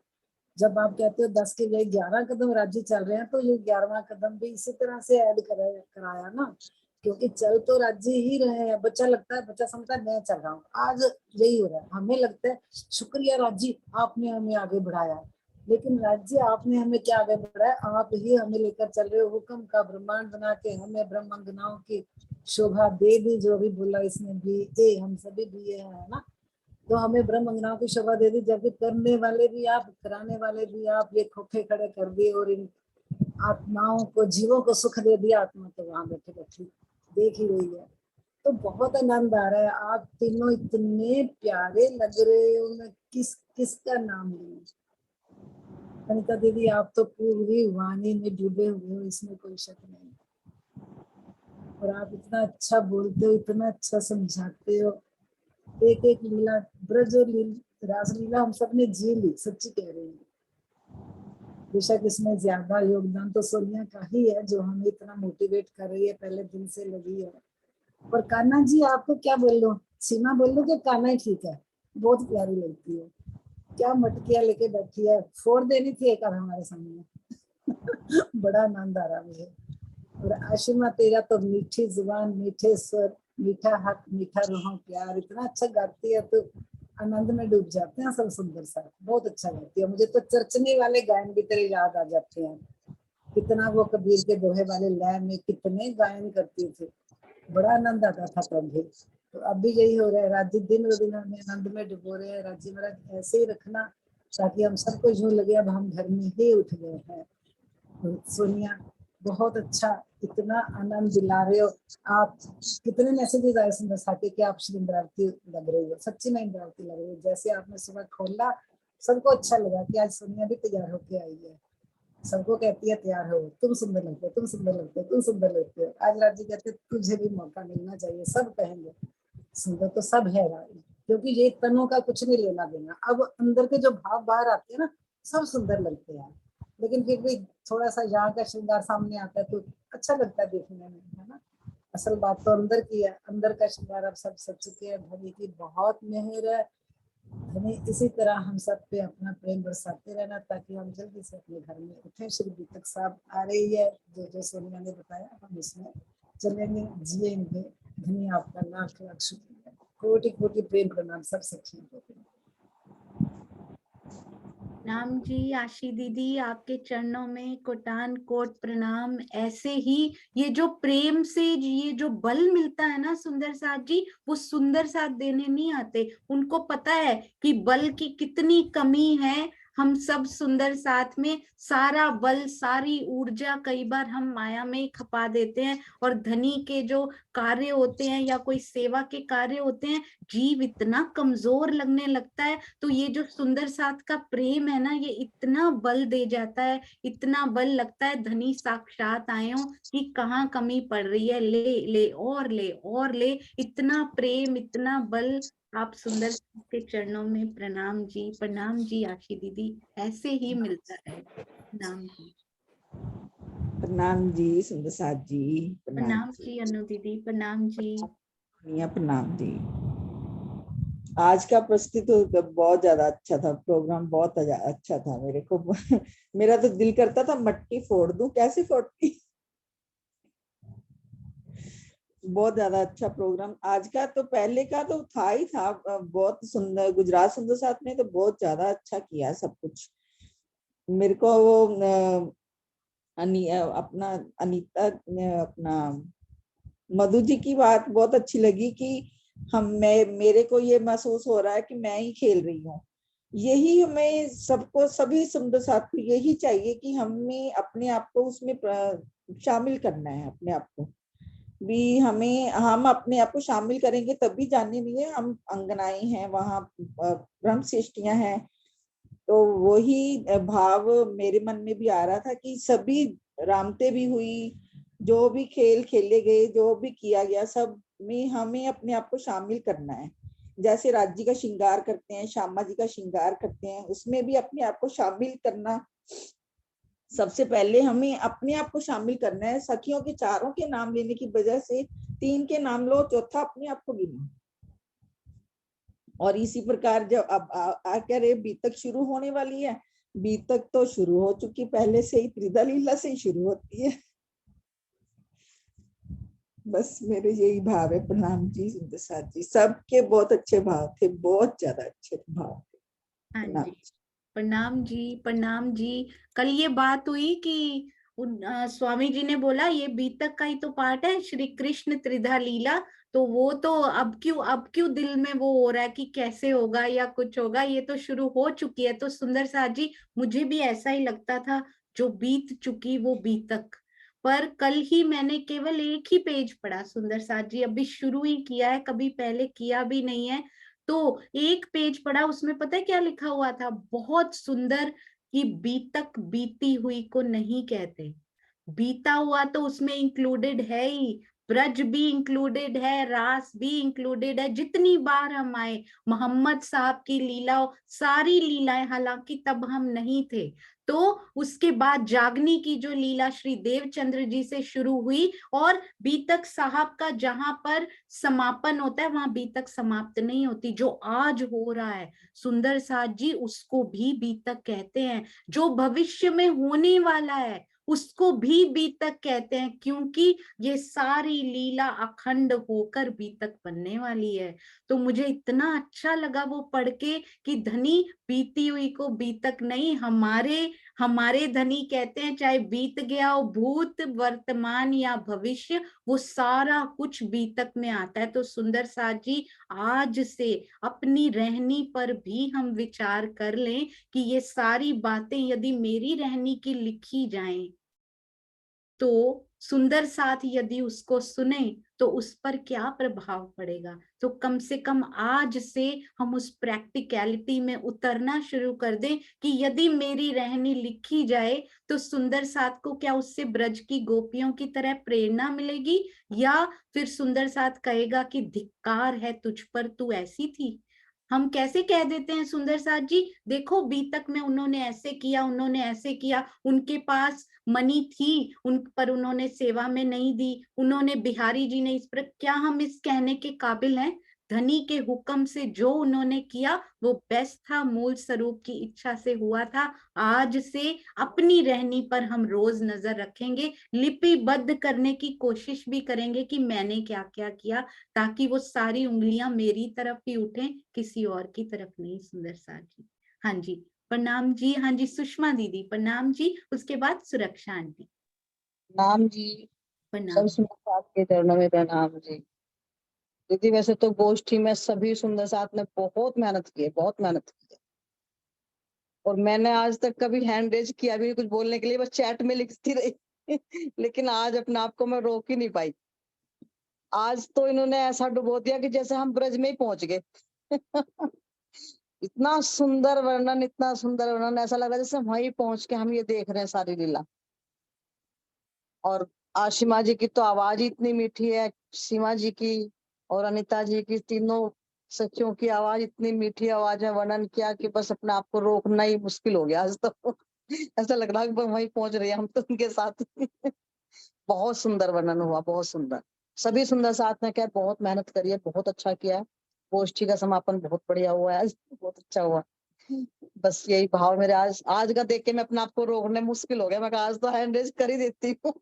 जब आप कहते हो 10 के लिए 11 कदम राज्य चल रहे हैं, तो ये 11वां कदम भी इसी तरह से ऐड कराया ना, क्योंकि चल तो राज्य ही रहे हैं। बच्चा लगता है, बच्चा समझता है मैं चल रहा हूँ, आज यही हो रहा है। हमें लगता है शुक्रिया राज्य आपने हमें आगे बढ़ाया, लेकिन राज्य आपने हमें क्या आगे बढ़ाया? आप ही हमें लेकर चल रहे हो। हुक्म का ब्रह्मांड बना के हमें ब्रह्मांगनाओं की शोभा दे दी, जो भी बोला इसमें भी हम सभी भी है ना। तो हमें ब्रह्मांगनाओं की शोभा दे दी, जबकि करने वाले भी आप, कराने वाले भी आप, ये खोखे खड़े कर दिए और इन आत्माओं को, जीवों को सुख दे दिया। आत्मा तो वहां बैठे बैठी देख ही रही है। तो बहुत आनंद आ रहा है। आप तीनों इतने प्यारे लग रहे हो, मैं किसका नाम लूं? अनिता दीदी आप तो पूरी वाणी में डूबे हुए हो, इसमें कोई शक नहीं। और आप इतना अच्छा बोलते हो, इतना अच्छा समझाते हो। एक एक लीला, ब्रज और रासलीला हम सबने जी ली, सच्ची कह रही हूँ। बेशक इसमें ज्यादा योगदान तो सोनिया का ही है, जो हमें इतना मोटिवेट कर रही है, पहले दिन से लगी है। और कान्हा जी आपको क्या बोल लो, सीमा बोल लो कि कान्हा ही ठीक है, बहुत प्यारी लगती है, क्या मटकियां लेके बैठी है, फोड़ देनी थी एक हमारे सामने। बड़ा आनंद आ रहा मुझे। और आशिमा तेरा तो मीठी जुबान, मीठे स्वर, मीठा हक, मीठा रूह प्यार, इतना अच्छा गाती है तो आनंद में डूब जाते हैं सब। सुंदर सा बहुत अच्छा गाती है, मुझे तो चर्चने वाले गायन भी तेरे याद आ जाते हैं। कितना वो कबीर के दोहे वाले लय में कितने गायन करती थी, बड़ा आनंद आता था तब भी। तो अब भी यही हो रहा है, राजी दिन ब दिन हमें आनंद में डुबो रहे हैं। राजी महाराज ऐसे ही रखना, ताकि हम सबको यूं लगे अब हम घर में ही उठ गए हैं। तो सोनिया बहुत अच्छा, इतना आनंद दिला रहे हो आप। कितने मैसेजेस आए सुंदर साथी कि आप श्री इंद्रावती लग रही हो, सच्ची में इंद्रावती लग रही हो। जैसे आपने सुबह खोला सबको अच्छा लगा कि आज सोनिया भी तैयार होके आई है। सबको कहती है तैयार हो, तुम सुंदर लगते हो, तुम सुंदर लगते हो, तुम सुंदर लगते हो। आज राजी कहते तुझे भी मौका मिलना चाहिए, सब कहेंगे सुंदर तो सब है राजी, क्योंकि ये तनों का कुछ नहीं लेना देना। अब अंदर के जो भाव बाहर आते हैं ना, सब सुंदर लगते हैं, लेकिन फिर भी थोड़ा सा यहाँ का श्रृंगार सामने आता है तो अच्छा लगता है देखने में, है ना। असल बात तो अंदर की है, अंदर का श्रृंगार अब सब सच चुके हैं। धनी की बहुत मेहर है, धनी इसी तरह हम सब पे अपना प्रेम बरसाते रहना, ताकि हम जल्दी से अपने घर में उठे। श्री बीतक साहब आ रही है, जो जो सोनिया ने बताया हम इसमें चलेंगे, जिएंगे। धनी आपका लाख लाख शुक्रिया, कोटि कोटि प्रेम प्रणाम सब सखियों को। प्रणाम जी आशी दीदी, आपके चरणों में कोटान कोट प्रणाम। ऐसे ही ये जो प्रेम से ये जो बल मिलता है ना सुंदर साथ जी, वो सुंदर साथ देने नहीं आते, उनको पता है कि बल की कितनी कमी है। हम सब सुंदर साथ में सारा बल सारी ऊर्जा कई बार हम माया में ही खपा देते हैं, और धनी के जो कार्य होते हैं या कोई सेवा के कार्य होते हैं, जीव इतना कमजोर लगने लगता है। तो ये जो सुंदर साथ का प्रेम है ना, ये इतना बल दे जाता है, इतना बल लगता है धनी साक्षात आए हो कि कहाँ कमी पड़ रही है, ले ले और ले और ले। इतना प्रेम, इतना बल। आप सुंदर साथ के चरणों में प्रणाम जी आशी दीदी, ऐसे ही मिलता है। प्रणाम जी। प्रणाम जी सुंदर साथ जी, प्रणाम जी अनु दीदी, प्रणाम जी। प्रणाम जी। आज का प्रस्तुति तो बहुत ज्यादा अच्छा था, प्रोग्राम बहुत अच्छा था। मेरे को मेरा तो दिल करता था मट्टी फोड़ दूं, कैसे फोड़ती। बहुत ज्यादा अच्छा प्रोग्राम आज का, तो पहले का तो था ही था बहुत सुंदर। गुजरात सुंदर साथ ने तो बहुत ज्यादा अच्छा किया सब कुछ। मेरे को वो अपना अनीता अपना मधु जी की बात बहुत अच्छी लगी कि मेरे को ये महसूस हो रहा है कि मैं ही खेल रही हूँ। यही हमें सबको, सभी सुंदर साथ को यही चाहिए कि हमें अपने आप को उसमें शामिल करना है। अपने आप को भी हम अपने आप को शामिल करेंगे तभी जानेंगे हम अंगनाएं हैं, वहाँ ब्रह्म सृष्टियां हैं। तो वही भाव मेरे मन में भी आ रहा था कि सभी रामते भी हुई, जो भी खेल खेले गए, जो भी किया गया, सब में हमें अपने आप को शामिल करना है। जैसे राज जी का श्रृंगार करते हैं, श्यामा जी का श्रृंगार करते हैं, उसमें भी अपने आप को शामिल करना। सबसे पहले हमें अपने आप को शामिल करना है। सखियों के चारों के नाम लेने की वजह से 3 के नाम लो, चौथा अपने आप को गिनो। और इसी प्रकार जब अब आकर बीतक शुरू होने वाली है, बीतक तो शुरू हो चुकी पहले से ही, त्रिधा लीला से ही शुरू होती है। बस मेरे यही भाव है। प्रणाम जी सुंदर साथ जी, सबके बहुत अच्छे भाव थे, बहुत ज्यादा अच्छे भाव थे। हाँ जी, प्रणाम जी, प्रणाम जी। कल ये बात हुई कि स्वामी जी ने बोला ये बीतक का ही तो पार्ट है, श्री कृष्ण त्रिधा लीला। तो वो तो अब क्यों दिल में वो हो रहा है कि कैसे होगा या कुछ होगा, ये तो शुरू हो चुकी है। तो सुंदर साथ जी, मुझे भी ऐसा ही लगता था, जो बीत चुकी वो बीतक। पर कल ही मैंने केवल एक ही पेज पढ़ा सुंदर साथ जी, अभी शुरू ही किया है, कभी पहले किया भी नहीं है। तो एक पेज पढ़ा, उसमें पता है क्या लिखा हुआ था, बहुत सुंदर, कि बीतक बीती हुई को नहीं कहते। बीता हुआ तो उसमें इंक्लूडेड है ही, ब्रज भी इंक्लूडेड है, रास भी इंक्लूडेड है। जितनी बार हम आए, मोहम्मद साहब की लीला, सारी लीलाएं, हालांकि तब हम नहीं थे, तो उसके बाद जागनी की जो लीला श्री देवचंद्र जी से शुरू हुई, और बीतक साहब का जहां पर समापन होता है वहां बीतक समाप्त नहीं होती। जो आज हो रहा है सुंदर साथ जी, उसको भी बीतक कहते हैं। जो भविष्य में होने वाला है उसको भी बीतक कहते हैं, क्योंकि ये सारी लीला अखंड होकर बीतक बनने वाली है। तो मुझे इतना अच्छा लगा वो पढ़ के कि धनी बीती हुई को बीतक नहीं, हमारे धनी कहते हैं, चाहे बीत गया हो भूत, वर्तमान या भविष्य, वो सारा कुछ बीतक में आता है। तो सुंदर साथ जी, आज से अपनी रहनी पर भी हम विचार कर लें कि ये सारी बातें यदि मेरी रहनी की लिखी जाएं, तो सुंदर साथ यदि उसको सुने तो उस पर क्या प्रभाव पड़ेगा। तो कम से कम आज से हम उस प्रैक्टिकलिटी में उतरना शुरू कर दें कि यदि मेरी रहनी लिखी जाए तो सुंदर साथ को क्या उससे ब्रज की गोपियों की तरह प्रेरणा मिलेगी, या फिर सुंदर साथ कहेगा कि धिक्कार है तुझ पर, तू ऐसी थी। हम कैसे कह देते हैं सुंदर साथ जी, देखो बीतक में उन्होंने ऐसे किया, उन्होंने ऐसे किया, उनके पास मनी थी उन पर उन्होंने सेवा में नहीं दी, उन्होंने बिहारी जी ने इस पर, क्या हम इस कहने के काबिल हैं? धनी के हुक्म से जो उन्होंने किया वो बेस्ट था, मूल स्वरूप की इच्छा से हुआ था। आज से अपनी रहनी पर हम रोज नजर रखेंगे, लिपिबद्ध करने की कोशिश भी करेंगे कि मैंने क्या क्या किया, ताकि वो सारी उंगलियां मेरी तरफ ही उठें, किसी और की तरफ नहीं। सुंदर साथ जी, हाँ जी, प्रणाम जी। हाँ जी, सुषमा दीदी प्रणाम जी, उसके बाद सुरक्षा आंटी नाम जी, सब प्रणाम। सुंदर साथ के चरणों में प्रणाम जी। दीदी वैसे तो गोष्ठी में सभी सुंदर साथ ने बहुत मेहनत की है, बहुत मेहनत की है। और मैंने आज तक कभी हैंड रेज किया भी नहीं कुछ बोलने के लिए, बस चैट में लिखती रही लेकिन आज अपने आप को मैं रोक ही नहीं पाई। आज तो इन्होंने ऐसा डुबो दिया कि जैसे हम ब्रज में ही पहुंच गए इतना सुंदर वर्णन, इतना सुंदर वर्णन, ऐसा लग रहा है जैसे वहीं पहुंच के हम ये देख रहे हैं सारी लीला। और आशिमा जी की तो आवाज ही इतनी मीठी है, सीमा जी की और अनीता जी की, तीनों सखियों की आवाज इतनी मीठी आवाज है, वर्णन किया कि बस अपने आप को रोकना ही मुश्किल हो गया आज तो ऐसा लग रहा है कि वहीं पहुंच रहे हैं हम तो उनके साथ बहुत सुंदर वर्णन हुआ, बहुत सुंदर। सभी सुंदर साथ ने क्या बहुत मेहनत करी है, बहुत अच्छा किया है। गोष्ठी का समापन बहुत बढ़िया हुआ है आज, बहुत अच्छा हुआ। बस यही भाव मेरे आज आज का देख के मैं अपने आप को रोकने मुश्किल हो गया, मैं कहा आज तो हैंड रेज कर ही देती हूँ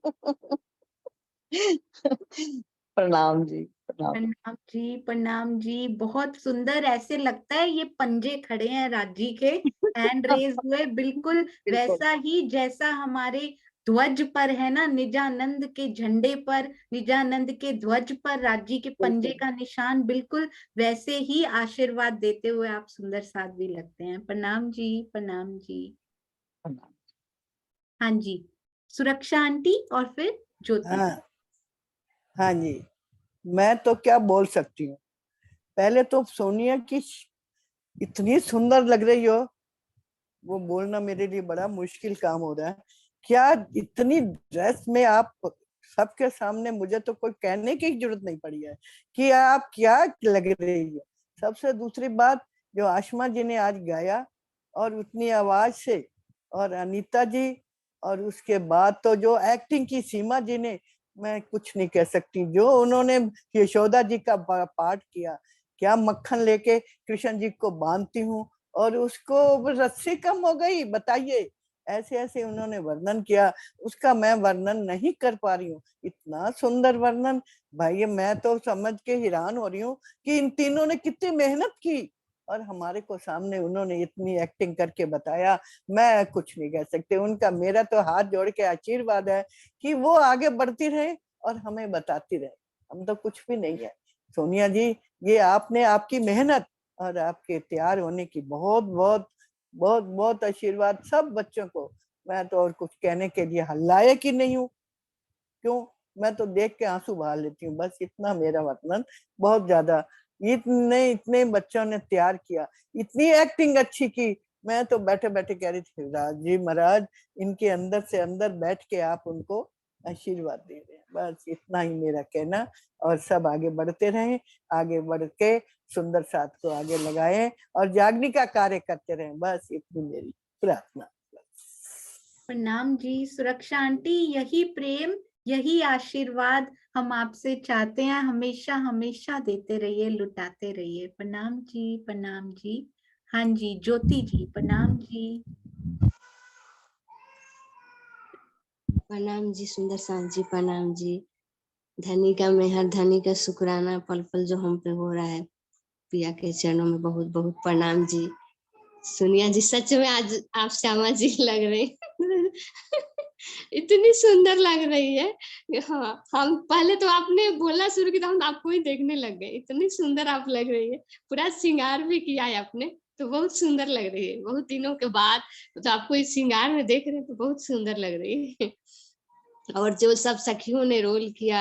प्रणाम जी, प्रणाम। प्रणाम जी, प्रणाम जी, बहुत सुंदर। ऐसे लगता है ये पंजे खड़े हैं राजी के, हैंड रेज हुए, बिल्कुल बिल्कुल वैसा ही जैसा हमारे ध्वज पर है ना, निजानंद के झंडे पर, निजानंद के ध्वज पर राजी के पंजे बिल्कुल का निशान, बिल्कुल वैसे ही आशीर्वाद देते हुए आप सुंदर साथ भी लगते हैं। प्रणाम जी, प्रणाम जी। प्रणाम। हाँ जी, सुरक्षा आंटी और फिर ज्योति। हाँ हाँ जी, मैं तो क्या बोल सकती हूँ। पहले तो सोनिया की इतनी सुंदर लग रही हो, वो बोलना मेरे लिए बड़ा मुश्किल काम हो रहा है। क्या इतनी ड्रेस में आप सबके सामने, मुझे तो कोई कहने की जरूरत नहीं पड़ी है कि आप क्या लग रही है। सबसे दूसरी बात, जो आशमा जी ने आज गाया और उतनी आवाज से, और अनीता जी, और उसके बाद तो जो एक्टिंग की सीमा जी ने, मैं कुछ नहीं कह सकती। जो उन्होंने यशोदा जी का पार्ट किया, क्या मक्खन लेके कृष्ण जी को बांधती हूँ और उसको रस्सी कम हो गई, बताइए। ऐसे ऐसे उन्होंने वर्णन किया, उसका मैं वर्णन नहीं कर पा रही हूँ। इतना सुंदर वर्णन, भाई मैं तो समझ के हैरान हो रही हूँ कि इन तीनों ने कितनी मेहनत की और हमारे को सामने उन्होंने इतनी एक्टिंग करके बताया। मैं कुछ नहीं कह सकती। उनका मेरा तो हाथ जोड़ के आशीर्वाद है कि वो आगे बढ़ती रहे और हमें बताती रहे। हम तो कुछ भी नहीं है। सोनिया जी, ये आपने, आपकी मेहनत और आपके तैयार होने की बहुत बहुत बहुत बहुत आशीर्वाद सब बच्चों को। मैं तो और कुछ कहने के लिए लायक ही नहीं हूँ। क्यों, मैं तो देख के आंसू बहा लेती हूँ। बस इतना मेरा वर्णन। बहुत ज्यादा इतने इतने बच्चों ने तैयार किया, इतनी एक्टिंग अच्छी की। मैं तो बैठे बैठे कह रही थी, राज जी महाराज, इनके अंदर से अंदर बैठ के आप उनको आशीर्वाद दे रहे हैं। बस इतना ही मेरा कहना, और सब आगे बढ़ते रहें, आगे बढ़ के सुंदर साथ को आगे लगाएं और जागने का कार्य करते रहें। बस इतनी मेरी प्रार्थना। प्रणाम जी। सुरक्षा आंटी, यही प्रेम, यही आशीर्वाद हम आपसे चाहते हैं। हमेशा हमेशा देते रहिए, लुटाते रहिए। प्रणाम जी, प्रणाम जी। हाँ जी, ज्योति जी, प्रणाम जी। प्रणाम जी सुंदर साथ जी, प्रणाम जी। धनी का मेहर, धनी का शुक्राना पल पल जो हम पे हो रहा है। पिया के चरणों में बहुत बहुत प्रणाम जी। सोनिया जी, सच में आज आप श्यामा जी लग रही इतनी सुंदर लग रही है। हाँ, हम पहले तो आपने बोलना शुरू किया, हम आपको ही देखने लग गए। इतनी सुंदर आप लग रही है, पूरा श्रृंगार भी किया है आपने, तो बहुत सुंदर लग रही है। बहुत दिनों के बाद तो आपको इस श्रृंगार में देख रहे हैं, तो बहुत सुंदर लग रही है। और जो सब सखियों ने रोल किया,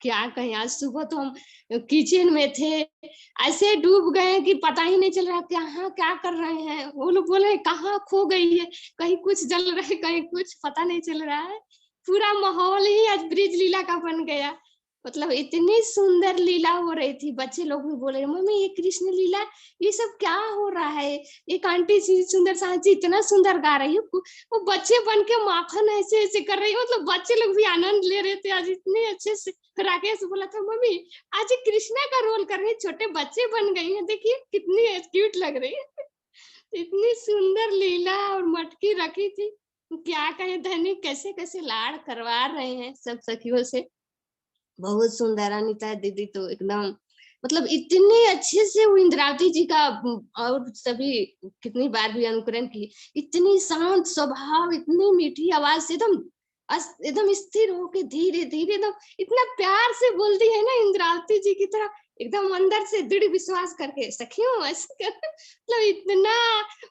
क्या कहें। आज सुबह तो हम किचन में थे, ऐसे डूब गए कि पता ही नहीं चल रहा कहाँ क्या कर रहे हैं। वो लोग बोले कहाँ खो गई है, कहीं कुछ जल रहा है, कहीं कुछ, पता नहीं चल रहा है। पूरा माहौल ही आज ब्रिज लीला का बन गया। मतलब इतनी सुंदर लीला हो रही थी। बच्चे लोग भी बोले मम्मी ये कृष्ण लीला, ये सब क्या हो रहा है। एक आंटी जी सुंदर साथ जी इतना सुंदर गा रही है, वो बच्चे बन के माखन ऐसे ऐसे कर रही है। मतलब बच्चे लोग भी आनंद ले रहे थे आज इतने अच्छे से। राकेश बोला था मम्मी आज ये कृष्णा का रोल कर रही है, छोटे बच्चे बन गई है, देखिए कितनी क्यूट लग रही है। इतनी सुंदर लीला और मटकी रखी थी, क्या कहे। धनी कैसे कैसे लाड़ करवा रहे हैं सब सखियों से, बहुत सुंदर। अनिता दीदी तो एकदम मतलब इतने अच्छे से वो इंद्रावती जी का और सभी कितनी बार भी अनुकरण की, इतनी शांत स्वभाव, इतनी मीठी आवाज से एकदम स्थिर होके धीरे धीरे एकदम इतना प्यार से बोलती है ना इंद्रावती जी की तरह, एकदम अंदर से दृढ़ विश्वास करके। सखियों ऐसे मतलब इतना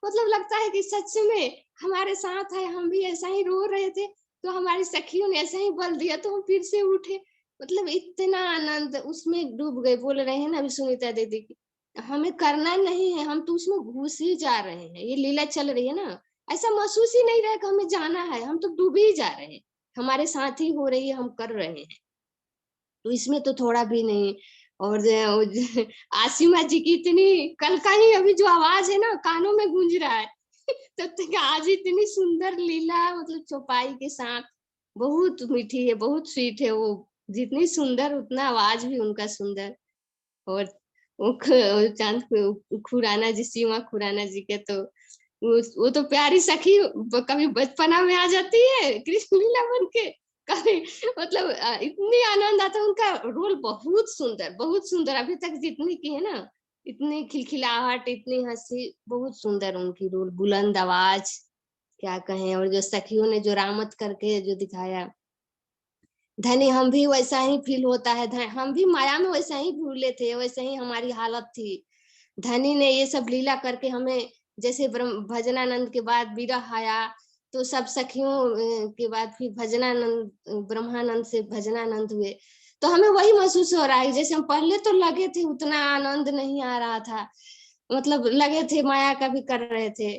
मतलब लगता है कि सच में हमारे साथ है। हम भी ऐसा ही रो रहे थे तो हमारी सखियों ने ऐसा ही बल दिया तो हम फिर से उठे। मतलब इतना आनंद उसमें डूब गए। बोल रहे हैं ना अभी सुनीता दीदी की, हमें करना नहीं है, हम तो उसमें घुस ही जा रहे हैं। ये लीला चल रही है ना, ऐसा महसूस ही नहीं रहा कि हमें जाना है, हम तो डूब ही जा रहे हैं। हमारे साथ ही हो रही है, हम कर रहे हैं, तो इसमें तो थोड़ा भी नहीं। और आसिमा जी की इतनी कल का ही अभी जो आवाज है ना कानों में गूंज रहा है तब तक आज इतनी सुंदर लीला, मतलब चौपाई के साथ बहुत मीठी है, बहुत स्वीट है। वो जितनी सुंदर उतना आवाज भी उनका सुंदर। और चांद खुराना जी, सीमा खुराना जी के तो वो तो प्यारी सखी कभी बचपना में आ जाती है कृष्ण लीला बन के, कभी मतलब इतनी आनंद आता है। उनका रोल बहुत सुंदर, बहुत सुंदर। अभी तक जितनी की है ना, इतनी खिलखिलाहट, इतनी हंसी, बहुत सुंदर उनकी रोल, बुलंद आवाज, क्या कहें। और जो सखियों ने जो रामत करके जो दिखाया, धनी हम भी वैसा ही फील होता है। हम भी माया में वैसा ही भूले थे, वैसे ही हमारी हालत थी। धनी ने ये सब लीला करके हमें, जैसे भजनानंद के बाद विरह आया तो सब सखियों के बाद फिर भजनानंद, ब्रह्मानंद से भजनानंद हुए, तो हमें वही महसूस हो रहा है जैसे हम पहले तो लगे थे उतना आनंद नहीं आ रहा था, मतलब लगे थे माया का भी कर रहे थे।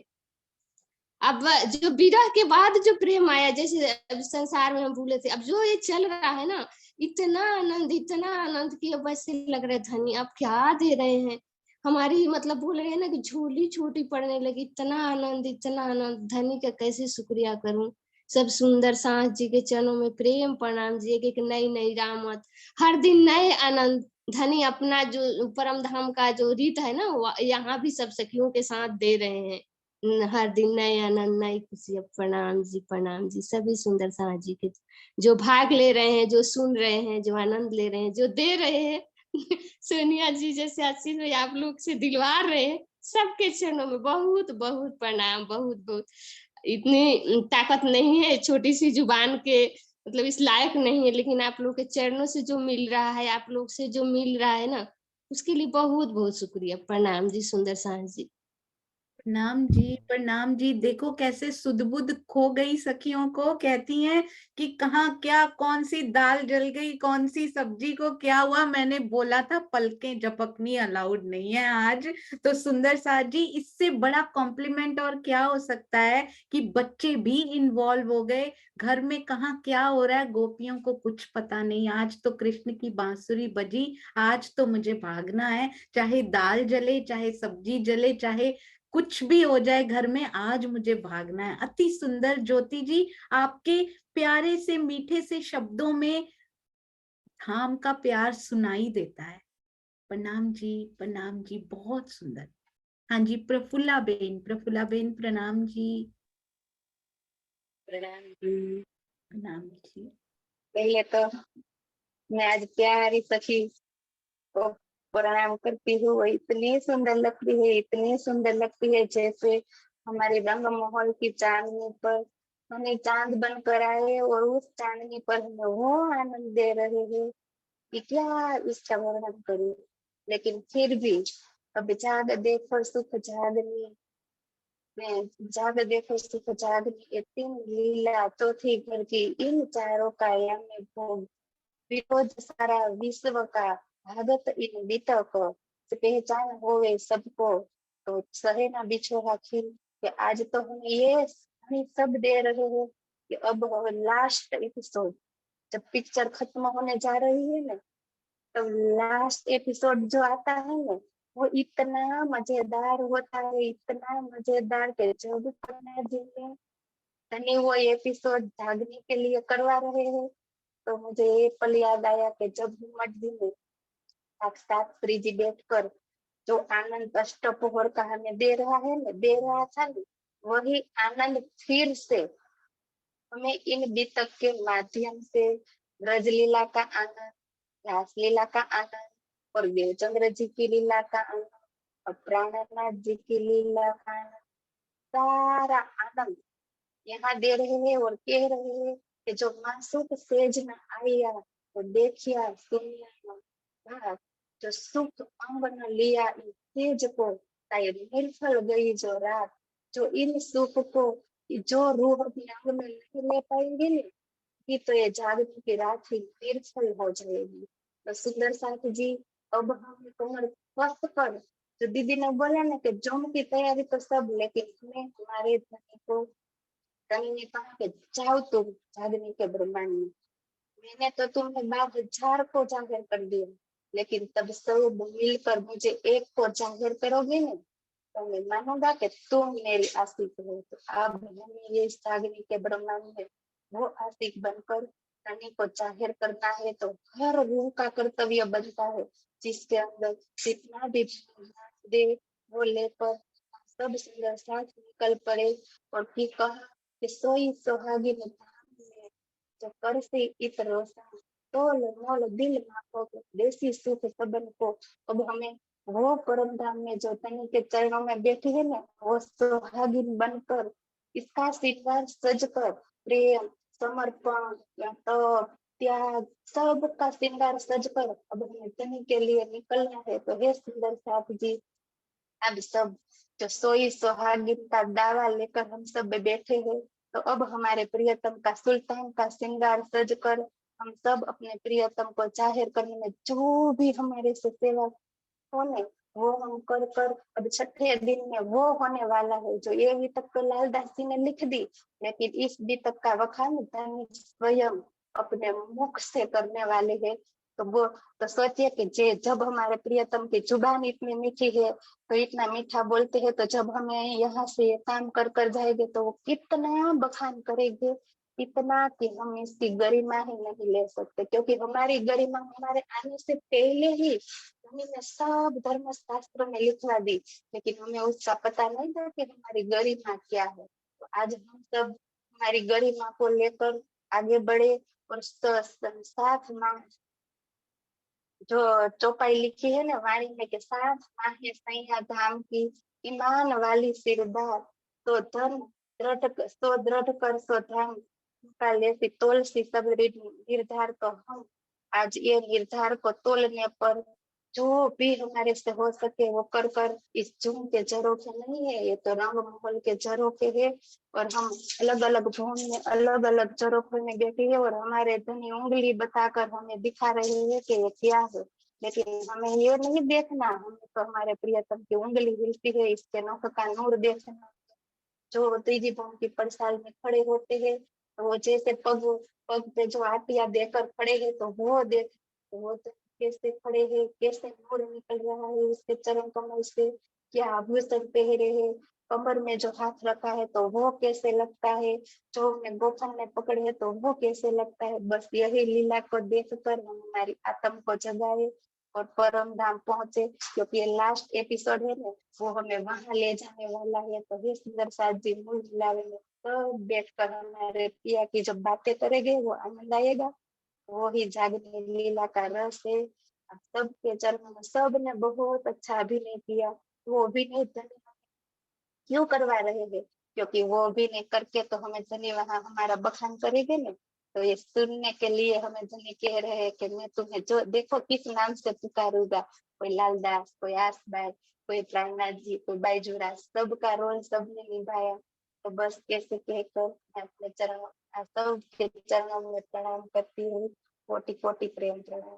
अब जो विरह के बाद जो प्रेम आया, जैसे अब संसार में हम भूले थे, अब जो ये चल रहा है ना, इतना आनंद कि अब वैसे लग रहा है धनी आप क्या दे रहे हैं हमारी, मतलब बोल रहे हैं ना कि झोली छोटी पड़ने लगी। इतना आनंद, धनी का कैसे शुक्रिया करूं। सब सुंदर सांस जी के चरणों में प्रेम प्रणाम जी। एक नई नई रामत, हर दिन नए आनंद। धनी अपना जो परम धाम का जो रीत है ना, यहाँ भी सब सखियों के साथ दे रहे हैं। हर दिन नए आनंद, नई खुशी। प्रणाम जी सभी सुंदर साथ जी के जो भाग ले रहे हैं, जो सुन रहे हैं, जो आनंद ले रहे हैं, जो दे रहे हैं सोनिया जी जैसे आशीष भाई आप लोग से दिलवा रहे हैं, सबके चरणों में बहुत बहुत प्रणाम। बहुत बहुत इतनी ताकत नहीं है छोटी सी जुबान के, मतलब इस लायक नहीं है, लेकिन आप लोग के चरणों से जो मिल रहा है, आप लोग से जो मिल रहा है ना, उसके लिए बहुत बहुत शुक्रिया। प्रणाम जी सुंदर साथ जी। प्रणाम जी, प्रणाम जी। देखो कैसे सुध बुध खो गई सखियों को, कहती हैं कि कहाँ क्या, कौन सी दाल जल गई, कौन सी सब्जी को क्या हुआ। मैंने बोला था पलकें झपकनी अलाउड नहीं है आज। तो सुंदर साथ जी, इससे बड़ा कॉम्प्लीमेंट और क्या हो सकता है कि बच्चे भी इन्वॉल्व हो गए। घर में कहाँ क्या हो रहा है गोपियों को कुछ पता नहीं। आज तो कृष्ण की बांसुरी बजी, आज तो मुझे भागना है, चाहे दाल जले, चाहे सब्जी जले, चाहे कुछ भी हो जाए घर में, आज मुझे भागना है। अति सुंदर ज्योति जी, आपके प्यारे से मीठे से शब्दों में धाम का प्यार सुनाई देता है। प्रणाम जी, प्रणाम जी, बहुत सुंदर। हाँ जी, प्रफुल्ला बेन, प्रफुल्ला बेन, प्रणाम जी। प्रणाम जी। प्रणाम जी। पहले तो मैं आज प्यारी सखी को प्रणाम करती हूँ। वो इतनी सुंदर लगती है, इतनी सुंदर लगती है, जैसे हमारे रंग महल की चांदनी पर हमें चांद बनकर आए और उस चांदनी पर हमें वो आनंद दे रहे हैं कि क्या इसका वर्णन करूं। लेकिन फिर भी अब जाग देखो सुख जागनी में, जाग देखो सुख जागनी, तीन लीला चौथी घर की, इन चारों का यम भोग, विरोध सारा विश्व का, भागत इन बीतक, पहचान होवे सबको, तो सहे ना बिछोहा खिल। कि आज तो हम ये हमें सब दे रहे हैं कि अब लास्ट एपिसोड, जब पिक्चर खत्म होने जा रही है ना, तो लास्ट एपिसोड जो आता है ना, वो इतना मजेदार होता है, इतना मजेदार कि जब करना जी ने तनी वो एपिसोड जागने के लिए करवा रहे हैं, तो मुझे ये पल याद आया कि जब हिम्मत जी ने साक्षात श्री जी बैठकर जो आनंद अष्टप्रहर का हमें दे रहा है ना, दे रहा था ना, वही आनंद फिर से हमें इन बीतक के माध्यम से ब्रजलीला का आनंद, रासलीला का आनंद और देवचंद्र जी की लीला का आनंद और प्राणनाथ जी की लीला का आनंद, सारा आनंद यहाँ दे रहे हैं और कह रहे हैं कि जो मासूक सेज न आया तो देखिया सुनिया, जो सुख अंग न लिया इन सेज को, शायद निर्फल गई जो रात। जो इन सुख को जो रूह अपने अंग में नहीं ले पाएंगे ना, कि तो ये जागने की रात ही निर्फल हो जाएगी। तो सुंदर साथ जी, अब हम कमर स्वस्थ कर, जो दीदी ने बोला ना कि जम की तैयारी तो सब, लेकिन हमें हमारे धनी को धनी ने कहा कि जाओ तुम जागने के ब्रह्मांड में। मैंने तो तुम्हें 12,000 को जाहिर कर दिया, लेकिन तब सब मिलकर मुझे एक को जाहिर करोगे ना, तो मैं मानूंगा कि तुम मेरी आशिक हो। तो अब हमें ये जागने के ब्रह्मांड में वो आशिक बनकर धनी को जाहिर करना है, तो हर रूह का कर्तव्य बनता है, जिसके अंदर जितना भी दे वो लेकर सब सुंदर साथ निकल पड़े। और फिर कहा कि सोई सुहागिन में जो कर से इत रोशन, तोल मोल दिल माको देसी सुख सबन को। अब हमें वो परम धाम में जो तनी के चरणों में बैठी है ना, वो सुहागिन बनकर इसका श्रृंगार सजकर प्रेम समर्पण या तप त्याग सबका श्रृंगार सजकर अब हमें तनी के लिए निकलना है। तो हे सुंदर साथ जी, अब सब जो सोई सुहागिन का दावा लेकर हम सब बैठे हैं, तो अब हमारे प्रियतम का सुल्तान का श्रृंगार सज कर हम सब अपने प्रियतम को जाहिर करने में जो भी हमारे से सेवा होने वो हम कर कर अब छठे दिन में वो होने वाला है जो ये वितक तो लालदास जी ने लिख दी, लेकिन इस वितक का वखान धनी स्वयं अपने मुख से करने वाले हैं। तो वो तो सोचिए कि जब हमारे प्रियतम की जुबान इतनी मीठी है, तो इतना मीठा बोलते हैं, तो जब हमें यहाँ से काम कर कर जाएंगे तो वो कितना बखान करेंगे, इतना कि हम इसकी गरिमा ही नहीं ले सकते, क्योंकि हमारी गरिमा हमारे आने से पहले ही हमने सब धर्म शास्त्रों में लिखवा दी, लेकिन हमें उसका पता नहीं था कि हमारी गरिमा क्या है। तो आज हम सब हमारी गरिमा को लेकर आगे बढ़े और साथ माँ जो चौपाई लिखी है ना वाणी में के साथ माहे सैया धाम की, ईमान वाली सिरदार, तो धर्म दृढ़ कर सो धर्म का लेती तोलसी सब निर्धार। तो हम आज ये निर्धार को तोलने पर जो भी हमारे से हो सके वो कर कर इस जून के झरोखे नहीं है, ये तो रंग महल के झरोखे है और हम अलग अलग जोन में अलग अलग झरोखे में बैठे हैं और हमारे धनी उंगली बताकर हमें दिखा रहे हैं कि ये क्या है, लेकिन हमें ये नहीं देखना, हमें तो हमारे प्रियतम की उंगली हिलती है इसके नख का नूर देखना। जो त्रिजी भवन की परसाल में खड़े होते हैं तो वो जैसे पग पग पे जो आटिया देकर खड़े हैं तो वो देख, तो वो तो कैसे खड़े हैं, कैसे नूर निकल रहा है उसके चरण कमल से, क्या आभूषण पहरे है, कमर में जो हाथ रखा है तो वो कैसे लगता है, जो में गोफन में पकड़े है तो वो कैसे लगता है। बस यही लीला को देखकर हम हमारी आत्म को जगाए और परम धाम पहुंचे, क्योंकि ये लास्ट एपिसोड है ना, वो हमें वहां ले जाने वाला है। तो हे सुंदर साथ जी मूल मिलावे में सब बैठकर हमारे पिया की जो बातें करेंगे वो आनंद आएगा, वो ही जागने लीला का रस है। आप सबके चरणों में सबने बहुत अच्छा अभिनय किया, वो अभिनय क्यों करवा रहे हैं, क्योंकि वो अभिनय करके तो हमें धनी वहां हमारा बखान करेंगे ना, तो ये सुनने के लिए हमें धनी कह रहे हैं कि मैं तुम्हें जो देखो किस नाम से पुकारूंगा, कोई लालदास, कोई आसबाई, कोई प्राणनाथ जी, कोई बाईजूरा, सबका रोल सबने निभाया। तो बस कैसे कहकर मैं अपने चरणों सबके चरणों में प्रणाम करती हूँ, कोटि कोटि प्रेम प्रणाम।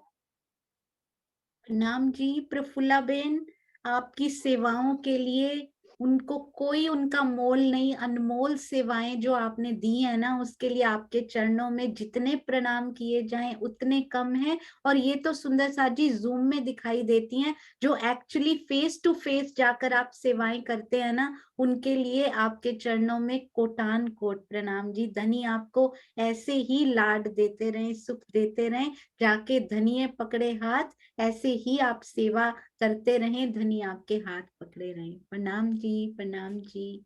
प्रणाम जी प्रफुल्ला बेन, आपकी सेवाओं के लिए उनको कोई उनका मोल नहीं, अनमोल सेवाएं जो आपने दी है ना, उसके लिए आपके चरणों में जितने प्रणाम किए जाएं उतने कम है। और ये तो सुंदर साथ जी जूम में दिखाई देती हैं, जो एक्चुअली फेस टू फेस जाकर आप सेवाएं करते हैं ना, उनके लिए आपके चरणों में कोटान कोट प्रणाम जी। धनी आपको ऐसे ही लाड देते रहें, सुख देते रहें, जाके धनिये पकड़े हाथ, ऐसे ही आप सेवा करते रहें, धनी आपके हाथ पकड़े रहें। प्रणाम जी, प्रणाम जी,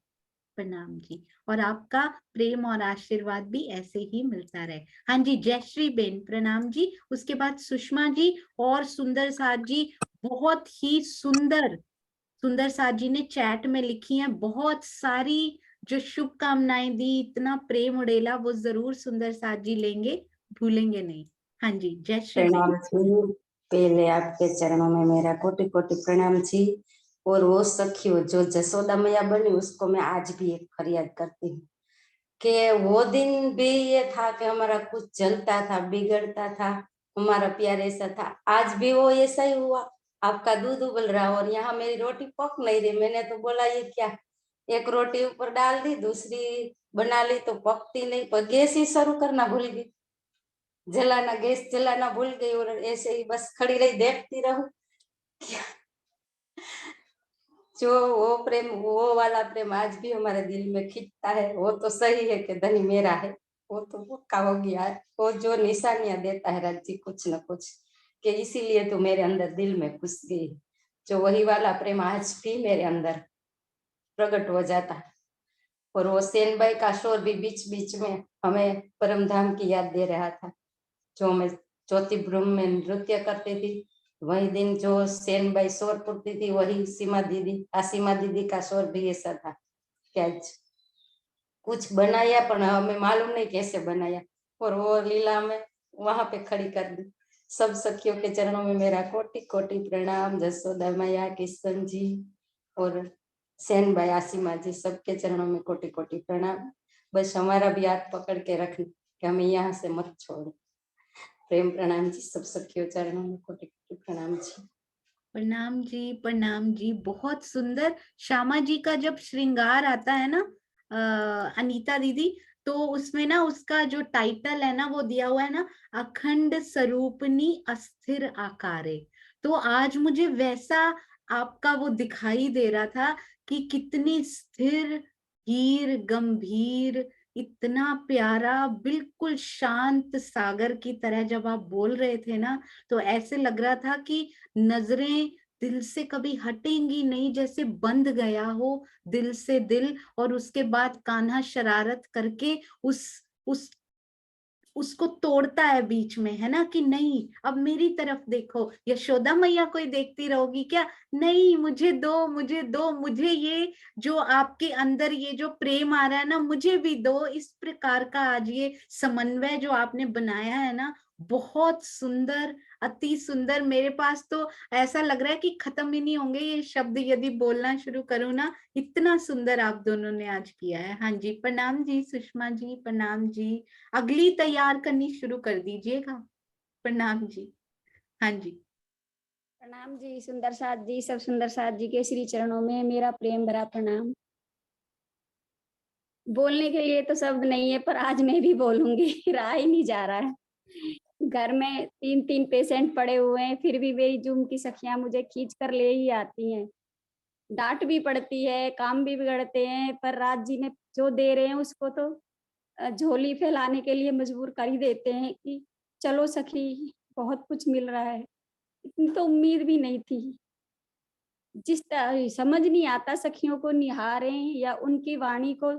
प्रणाम जी। और आपका प्रेम और आशीर्वाद भी ऐसे ही मिलता रहे। हाँ जी, जयश्री बेन प्रणाम जी, उसके बाद सुषमा जी और सुंदर साथ जी, बहुत ही सुंदर सुंदर साथ जी ने चैट में लिखी हैं बहुत सारी जो शुभकामनाएं दी, इतना प्रेम उड़ेला, वो जरूर सुंदर साथ जी लेंगे, भूलेंगे नहीं। हाँ जी, जय श्री प्रणाम जी, पहले आपके चरणों में मेरा कोटि कोटि प्रणाम जी। और वो सखी जो जसोदा मैया बनी उसको मैं आज भी एक फरियाद करती हूँ कि वो दिन भी ये था कि हमारा कुछ चलता था, बिगड़ता था, हमारा प्यार ऐसा था, आज भी वो ऐसा ही हुआ। आपका दूध उबल रहा और यहाँ मेरी रोटी पक नहीं रही। मैंने तो बोला ये क्या, एक रोटी ऊपर डाल दी, दूसरी बना ली तो पकती नहीं, पर गैस ही शुरू करना भूल गई, जलाना गैस जलाना भूल गई और ऐसे ही बस खड़ी रही देखती रहूं। जो वो प्रेम, वो वाला प्रेम आज भी हमारे दिल में खींचता है। वो तो सही है कि धनी मेरा है, वो तो पक्का हो गया है। वो जो निशानियां देता है राज्य कुछ न कुछ, कि इसीलिए तो मेरे अंदर दिल में घुस गई, जो वही वाला प्रेम आज भी मेरे अंदर प्रकट हो जाता है। और वो सेनबाई का शोर भी बीच बीच में हमें परमधाम की याद दे रहा था। जो मैं ज्योति ब्रह्म में नृत्य करती थी, वही दिन जो सेनबाई शोर पुरती थी, वही सीमा दीदी, सीमा दीदी का शोर भी ऐसा था कि आज कुछ बनाया पर हमें मालूम नहीं कैसे बनाया, और वो लीला में वहां पे खड़ी कर दी। सब सखियों के चरणों में मेरा कोटि कोटि प्रणाम। जसोदा मैया, किशन जी और सेनबाई, आसीमा जी, सबके चरणों में कोटि कोटि प्रणाम। बस हमारा भी हाथ पकड़ के रखना कि हमें यहाँ से मत छोड़ो। प्रेम प्रणाम जी, सब सखियों चरणों में कोटि कोटि प्रणाम जी। प्रणाम जी, प्रणाम जी, बहुत सुंदर। श्यामा जी का जब श्रृंगार आता है ना अनीता दीदी, तो उसमें ना उसका जो टाइटल है ना वो दिया हुआ है ना, अखंड स्वरूपनी अस्थिर आकारे। तो आज मुझे वैसा आपका वो दिखाई दे रहा था कि कितनी स्थिर, हीर, गंभीर, इतना प्यारा, बिल्कुल शांत सागर की तरह जब आप बोल रहे थे ना, तो ऐसे लग रहा था कि नजरें दिल से कभी हटेंगी नहीं, जैसे बंध गया हो दिल से दिल। और उसके बाद कान्हा शरारत करके उस उसको तोड़ता है बीच में, है ना, कि नहीं अब मेरी तरफ देखो। यशोदा मैया कोई देखती रहोगी क्या, नहीं, मुझे दो, मुझे दो, मुझे ये जो आपके अंदर ये जो प्रेम आ रहा है ना, मुझे भी दो। इस प्रकार का आज ये समन्वय जो आपने बनाया है ना, बहुत सुंदर, अति सुंदर। मेरे पास तो ऐसा लग रहा है कि खत्म ही नहीं होंगे ये शब्द यदि बोलना शुरू करूँ ना, इतना सुंदर आप दोनों ने आज किया है। हाँ जी, प्रणाम जी सुषमा जी, प्रणाम जी। अगली तैयार करनी शुरू कर दीजिएगा। प्रणाम जी। हाँ जी। प्रणाम जी सुंदर साथ जी, सब सुंदर साथ जी के श्री चरणों में मेरा प्रेम भरा प्रणाम। बोलने के लिए तो शब्द नहीं है, पर आज मैं भी बोलूंगी, रहा ही नहीं जा रहा है। घर में 3-3 पेशेंट पड़े हुए हैं, फिर भी मेरी जूम की सखियां मुझे खींच कर ले ही आती हैं। डांट भी पड़ती है, काम भी बिगड़ते हैं, पर राज जी ने जो दे रहे हैं उसको तो झोली फैलाने के लिए मजबूर कर ही देते हैं कि चलो सखी, बहुत कुछ मिल रहा है। इतनी तो उम्मीद भी नहीं थी। जिस तरह समझ नहीं आता सखियों को निहारें या उनकी वाणी को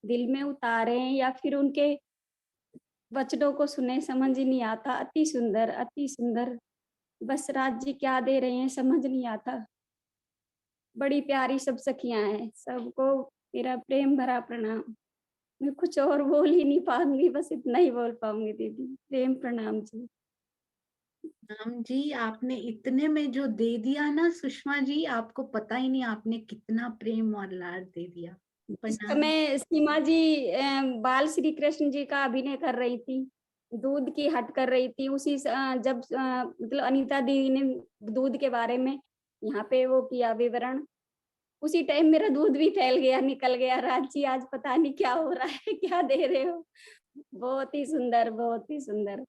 दिल में उतारें या फिर उनके वचनों को सुने, समझ ही नहीं आता। अति सुंदर, अति सुंदर। बस राज जी क्या दे रहे हैं समझ नहीं आता। बड़ी प्यारी सब सखियां हैं, सबको मेरा प्रेम भरा प्रणाम। मैं कुछ और बोल ही नहीं पाऊंगी, बस इतना ही बोल पाऊंगी दीदी। प्रेम प्रणाम जी। राम जी, आपने इतने में जो दे दिया ना सुषमा जी, आपको पता ही नहीं आपने कितना प्रेम और लाड दे दिया। इस प्रणाम। समय सीमा जी बाल श्री कृष्ण जी का अभिनय कर रही थी, दूध की हट कर रही थी। उसी जब मतलब अनीता दीदी ने दूध के बारे में यहाँ पे वो किया विवरण, उसी टाइम मेरा दूध भी फैल गया, निकल गया। राज जी आज पता नहीं क्या हो रहा है, क्या दे रहे हो। बहुत ही सुंदर, बहुत ही सुंदर।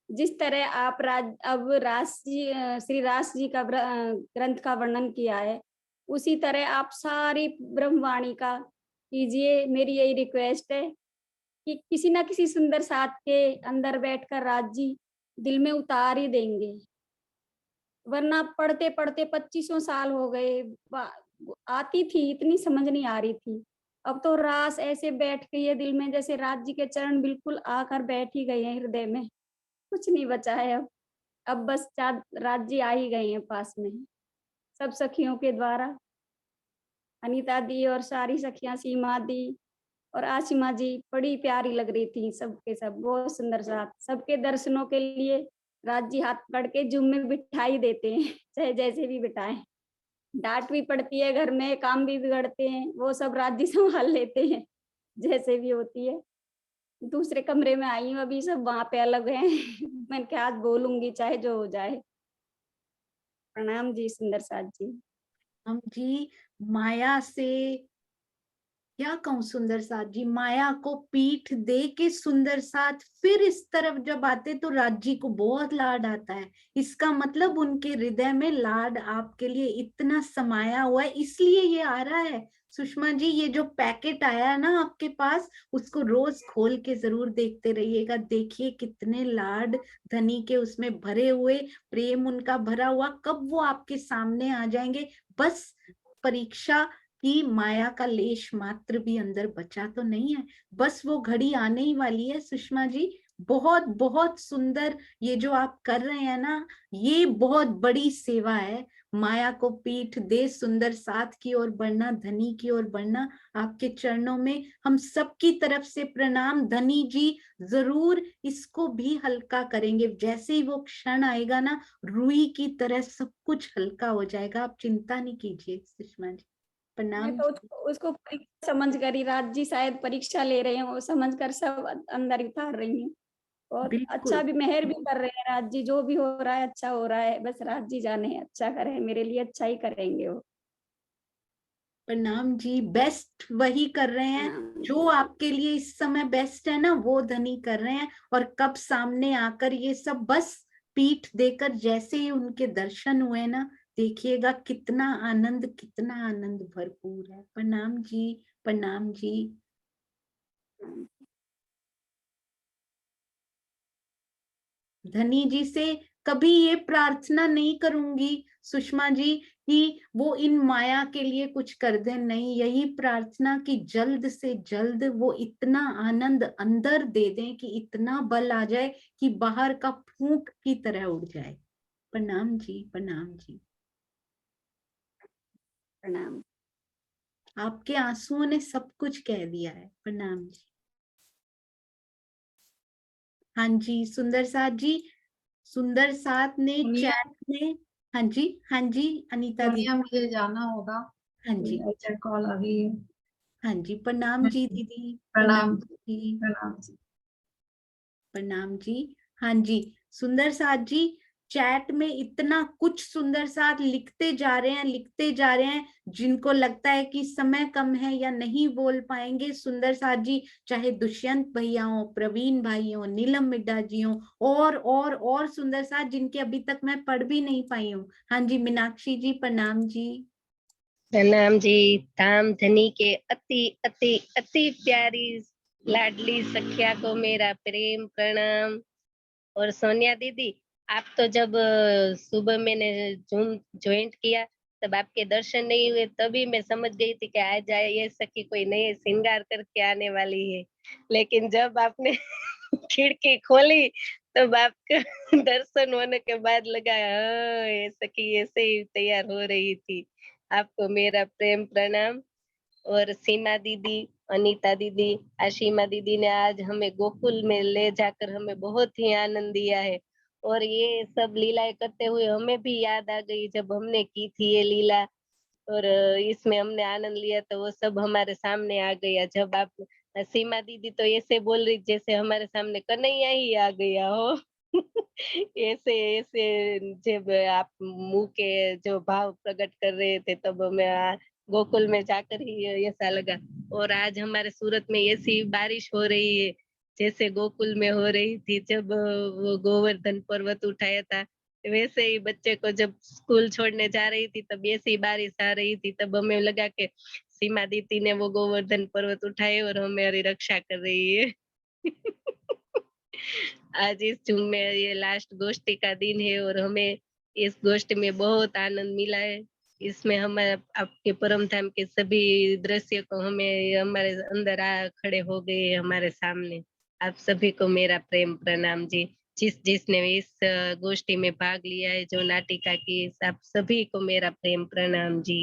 जिस तरह आप अब रास जी श्री रास जी का ग्रंथ का वर्णन किया है, उसी तरह आप सारी ब्रह्मवाणी का कीजिए। मेरी यही रिक्वेस्ट है कि किसी ना किसी सुंदर साथ के अंदर बैठकर राज जी दिल में उतार ही देंगे, वरना पढ़ते पढ़ते 25 साल हो गए। आती थी, इतनी समझ नहीं आ रही थी। अब तो रास ऐसे बैठ गई है दिल में, जैसे राज जी के चरण बिल्कुल आकर बैठ ही गए हैं हृदय में। कुछ नहीं बचा है अब बस चार राज जी आ ही गए हैं पास में, सब सखियों के द्वारा। अनीता दी और सारी सखियां, सीमा दी और आशिमा जी बड़ी प्यारी लग रही थी, सबके सब बहुत सुंदर साथ। सबके दर्शनों के लिए राज जी हाथ पकड़ के जूम में बिठा ही देते हैं, चाहे जैसे भी बिठाएं। डांट भी पड़ती है घर में, काम भी बिगड़ते हैं, वो सब राज जी संभाल लेते हैं जैसे भी होती है। दूसरे कमरे में आई हूँ अभी, सब वहां पे अलग हैं। मैंने क्या आज बोलूंगी चाहे जो हो जाए। प्रणाम जी सुंदर साथ जी। हम जी माया से क्या कहूँ, सुंदर साथ जी माया को पीठ दे के सुंदर साथ फिर इस तरफ जब आते तो राज जी को बहुत लाड आता है। इसका मतलब उनके हृदय में लाड आपके लिए इतना समाया हुआ है, इसलिए ये आ रहा है। सुषमा जी, ये जो पैकेट आया है ना आपके पास, उसको रोज खोल के जरूर देखते रहिएगा। देखिए कितने लाड धनी के उसमें भरे हुए, प्रेम उनका भरा हुआ, कब वो आपके सामने आ जाएंगे। बस परीक्षा कि माया का लेश मात्र भी अंदर बचा तो नहीं है, बस वो घड़ी आने ही वाली है। सुषमा जी, बहुत बहुत सुंदर ये जो आप कर रहे हैं ना, ये बहुत बड़ी सेवा है। माया को पीठ दे सुंदर साथ की ओर बढ़ना, धनी की ओर बढ़ना, आपके चरणों में हम सबकी तरफ से प्रणाम। धनी जी जरूर इसको भी हल्का करेंगे, जैसे ही वो क्षण आएगा ना, रुई की तरह सब कुछ हल्का हो जाएगा। आप चिंता नहीं कीजिए सुषमा जी। मैं प्रणाम। तो उसको परीक्षा समझ कर ही, राज जी शायद परीक्षा ले रहे हैं, वो समझ कर सब अंदर उतार रही हूँ। और अच्छा बिल्कुल भी मेहर भी कर रहे हैं राज जी, जो भी हो रहा है अच्छा हो रहा है। बस राज जी जाने अच्छा करे, मेरे लिए अच्छा ही करेंगे वो। प्रणाम जी। बेस्ट वही कर रहे हैं जो आपके लिए इस समय बेस्ट है ना, वो धनी कर रहे हैं। और कब सामने आकर ये सब बस पीठ देकर जैसे ही उनके दर्शन हुए ना, देखिएगा कितना आनंद, कितना आनंद भरपूर है। प्रणाम जी, प्रणाम जी। धनी जी से कभी ये प्रार्थना नहीं करूंगी सुषमा जी कि वो इन माया के लिए कुछ कर दे, नहीं, यही प्रार्थना कि जल्द से जल्द वो इतना आनंद अंदर दे दें कि इतना बल आ जाए कि बाहर का फूंक की तरह उड़ जाए। प्रणाम जी, प्रणाम जी। प्रणाम। आपके आंसुओं ने सब कुछ कह दिया है। प्रणाम जी। हाँ जी सुंदर साथ जी। सुंदर साथ ने सोनिया? चैट में, हाँ जी अनीता दी। सोनिया, मुझे जाना होगा, हाँ जी अर्जेंट कॉल आ गई है। हाँ जी प्रणाम जी दीदी। प्रणाम जी प्रणाम जी। प्रणाम जी। हाँ जी सुंदर साथ जी, चैट में इतना कुछ सुंदर साथ लिखते जा रहे हैं, जिनको लगता है कि समय कम है या नहीं बोल पाएंगे सुंदर साथ जी, चाहे दुष्यंत भैया हो, प्रवीण भाई हो, नीलम मिड्डा जी हो, और सुंदर साथ जिनके अभी तक मैं पढ़ भी नहीं पाई हूँ। हाँ जी मीनाक्षी जी प्रणाम जी। प्रणाम जी। धाम धनी के अति अति अति प्यारी लाडली सखिया को मेरा प्रेम प्रणाम। और सोनिया दीदी, आप तो जब सुबह मैंने जूम ज्वाइंट किया तब आपके दर्शन नहीं हुए, तभी मैं समझ गई थी कि आज ये सखी कोई नए श्रृंगार करके आने वाली है। लेकिन जब आपने खिड़की खोली तब आपका दर्शन होने के बाद लगा हाँ, ये सखी ऐसे ही तैयार हो रही थी। आपको मेरा प्रेम प्रणाम। और सीमा दीदी, अनीता दीदी, आशिमा दीदी ने आज हमें गोकुल में ले जाकर हमें बहुत ही आनंद दिया है। और ये सब लीलाएं करते हुए हमें भी याद आ गई जब हमने की थी ये लीला, और इसमें हमने आनंद लिया तो वो सब हमारे सामने आ गया। जब आप सीमा दीदी तो ऐसे बोल रही जैसे हमारे सामने कन्हैया ही आ गया हो। ऐसे ऐसे जब आप मुंह के जो भाव प्रकट कर रहे थे तब हमें गोकुल में जाकर ही ऐसा लगा। और आज हमारे सूरत में ऐसी बारिश हो रही है जैसे गोकुल में हो रही थी जब वो गोवर्धन पर्वत उठाया था। वैसे ही बच्चे को जब स्कूल छोड़ने जा रही थी तब ऐसी बारिश आ रही थी, तब हमें लगा कि सीमा दीदी ने वो गोवर्धन पर्वत उठाए और हमारी रक्षा कर रही है। आज इस जून में ये लास्ट गोष्ठी का दिन है और हमें इस गोष्ठी में बहुत आनंद मिला है। इसमें हम आपके परम धाम के सभी दृश्य को हमें हमारे अंदर आ खड़े हो गए हमारे सामने। आप सभी को मेरा प्रेम प्रणाम जी। जिसने इस गोष्ठी में भाग लिया है, जो नाटिका की, आप सभी को मेरा प्रेम प्रणाम जी।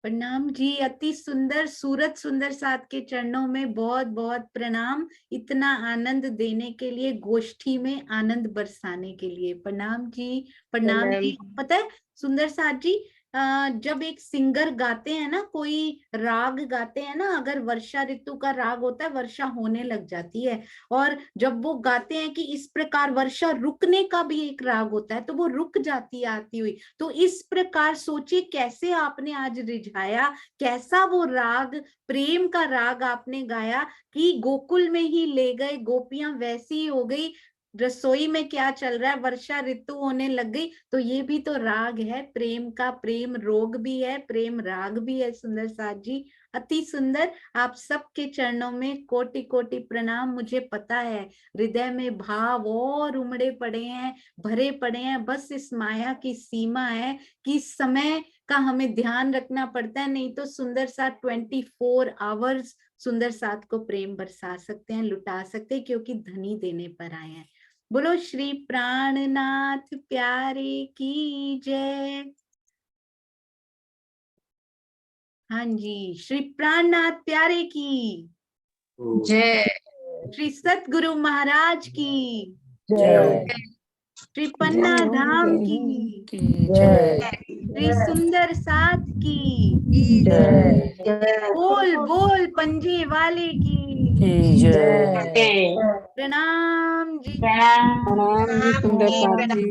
प्रणाम जी। अति सुंदर सूरत सुंदर साथ के चरणों में बहुत बहुत प्रणाम, इतना आनंद देने के लिए, गोष्ठी में आनंद बरसाने के लिए। प्रणाम जी प्रणाम जी। पता है सुंदर साथ जी, जब एक सिंगर गाते हैं ना, कोई राग गाते हैं ना, अगर वर्षा ऋतु का राग होता है, वर्षा होने लग जाती है, और जब वो गाते हैं कि इस प्रकार वर्षा रुकने का भी एक राग होता है, तो वो रुक जाती है आती हुई। तो इस प्रकार सोचिए कैसे आपने आज रिझाया, कैसा वो राग, प्रेम का राग आपने गाया कि गोकुल में ही ले गए, गोपियां वैसी ही हो गई, रसोई में क्या चल रहा है, वर्षा ऋतु होने लग गई। तो ये भी तो राग है प्रेम का, प्रेम रोग भी है, प्रेम राग भी है। सुंदर साथ जी अति सुंदर। आप सबके चरणों में कोटि कोटि प्रणाम। मुझे पता है हृदय में भाव और उमड़े पड़े हैं, भरे पड़े हैं, बस इस माया की सीमा है कि समय का हमें ध्यान रखना पड़ता है, नहीं तो सुंदर साथ 24 आवर्स सुंदर साथ को प्रेम बरसा सकते हैं, लुटा सकते हैं, क्योंकि धनी देने पर आए हैं। बोलो श्री प्राणनाथ प्यारे की जय। हाँ जी श्री प्राणनाथ प्यारे की जय। श्री सतगुरु महाराज की जय। श्री पन्ना धाम की जय। श्री सुंदर साथ की जय। बोल बोल पंजे वाले की जय। प्रणाम जी। प्रणाम सुंदर साथ जी।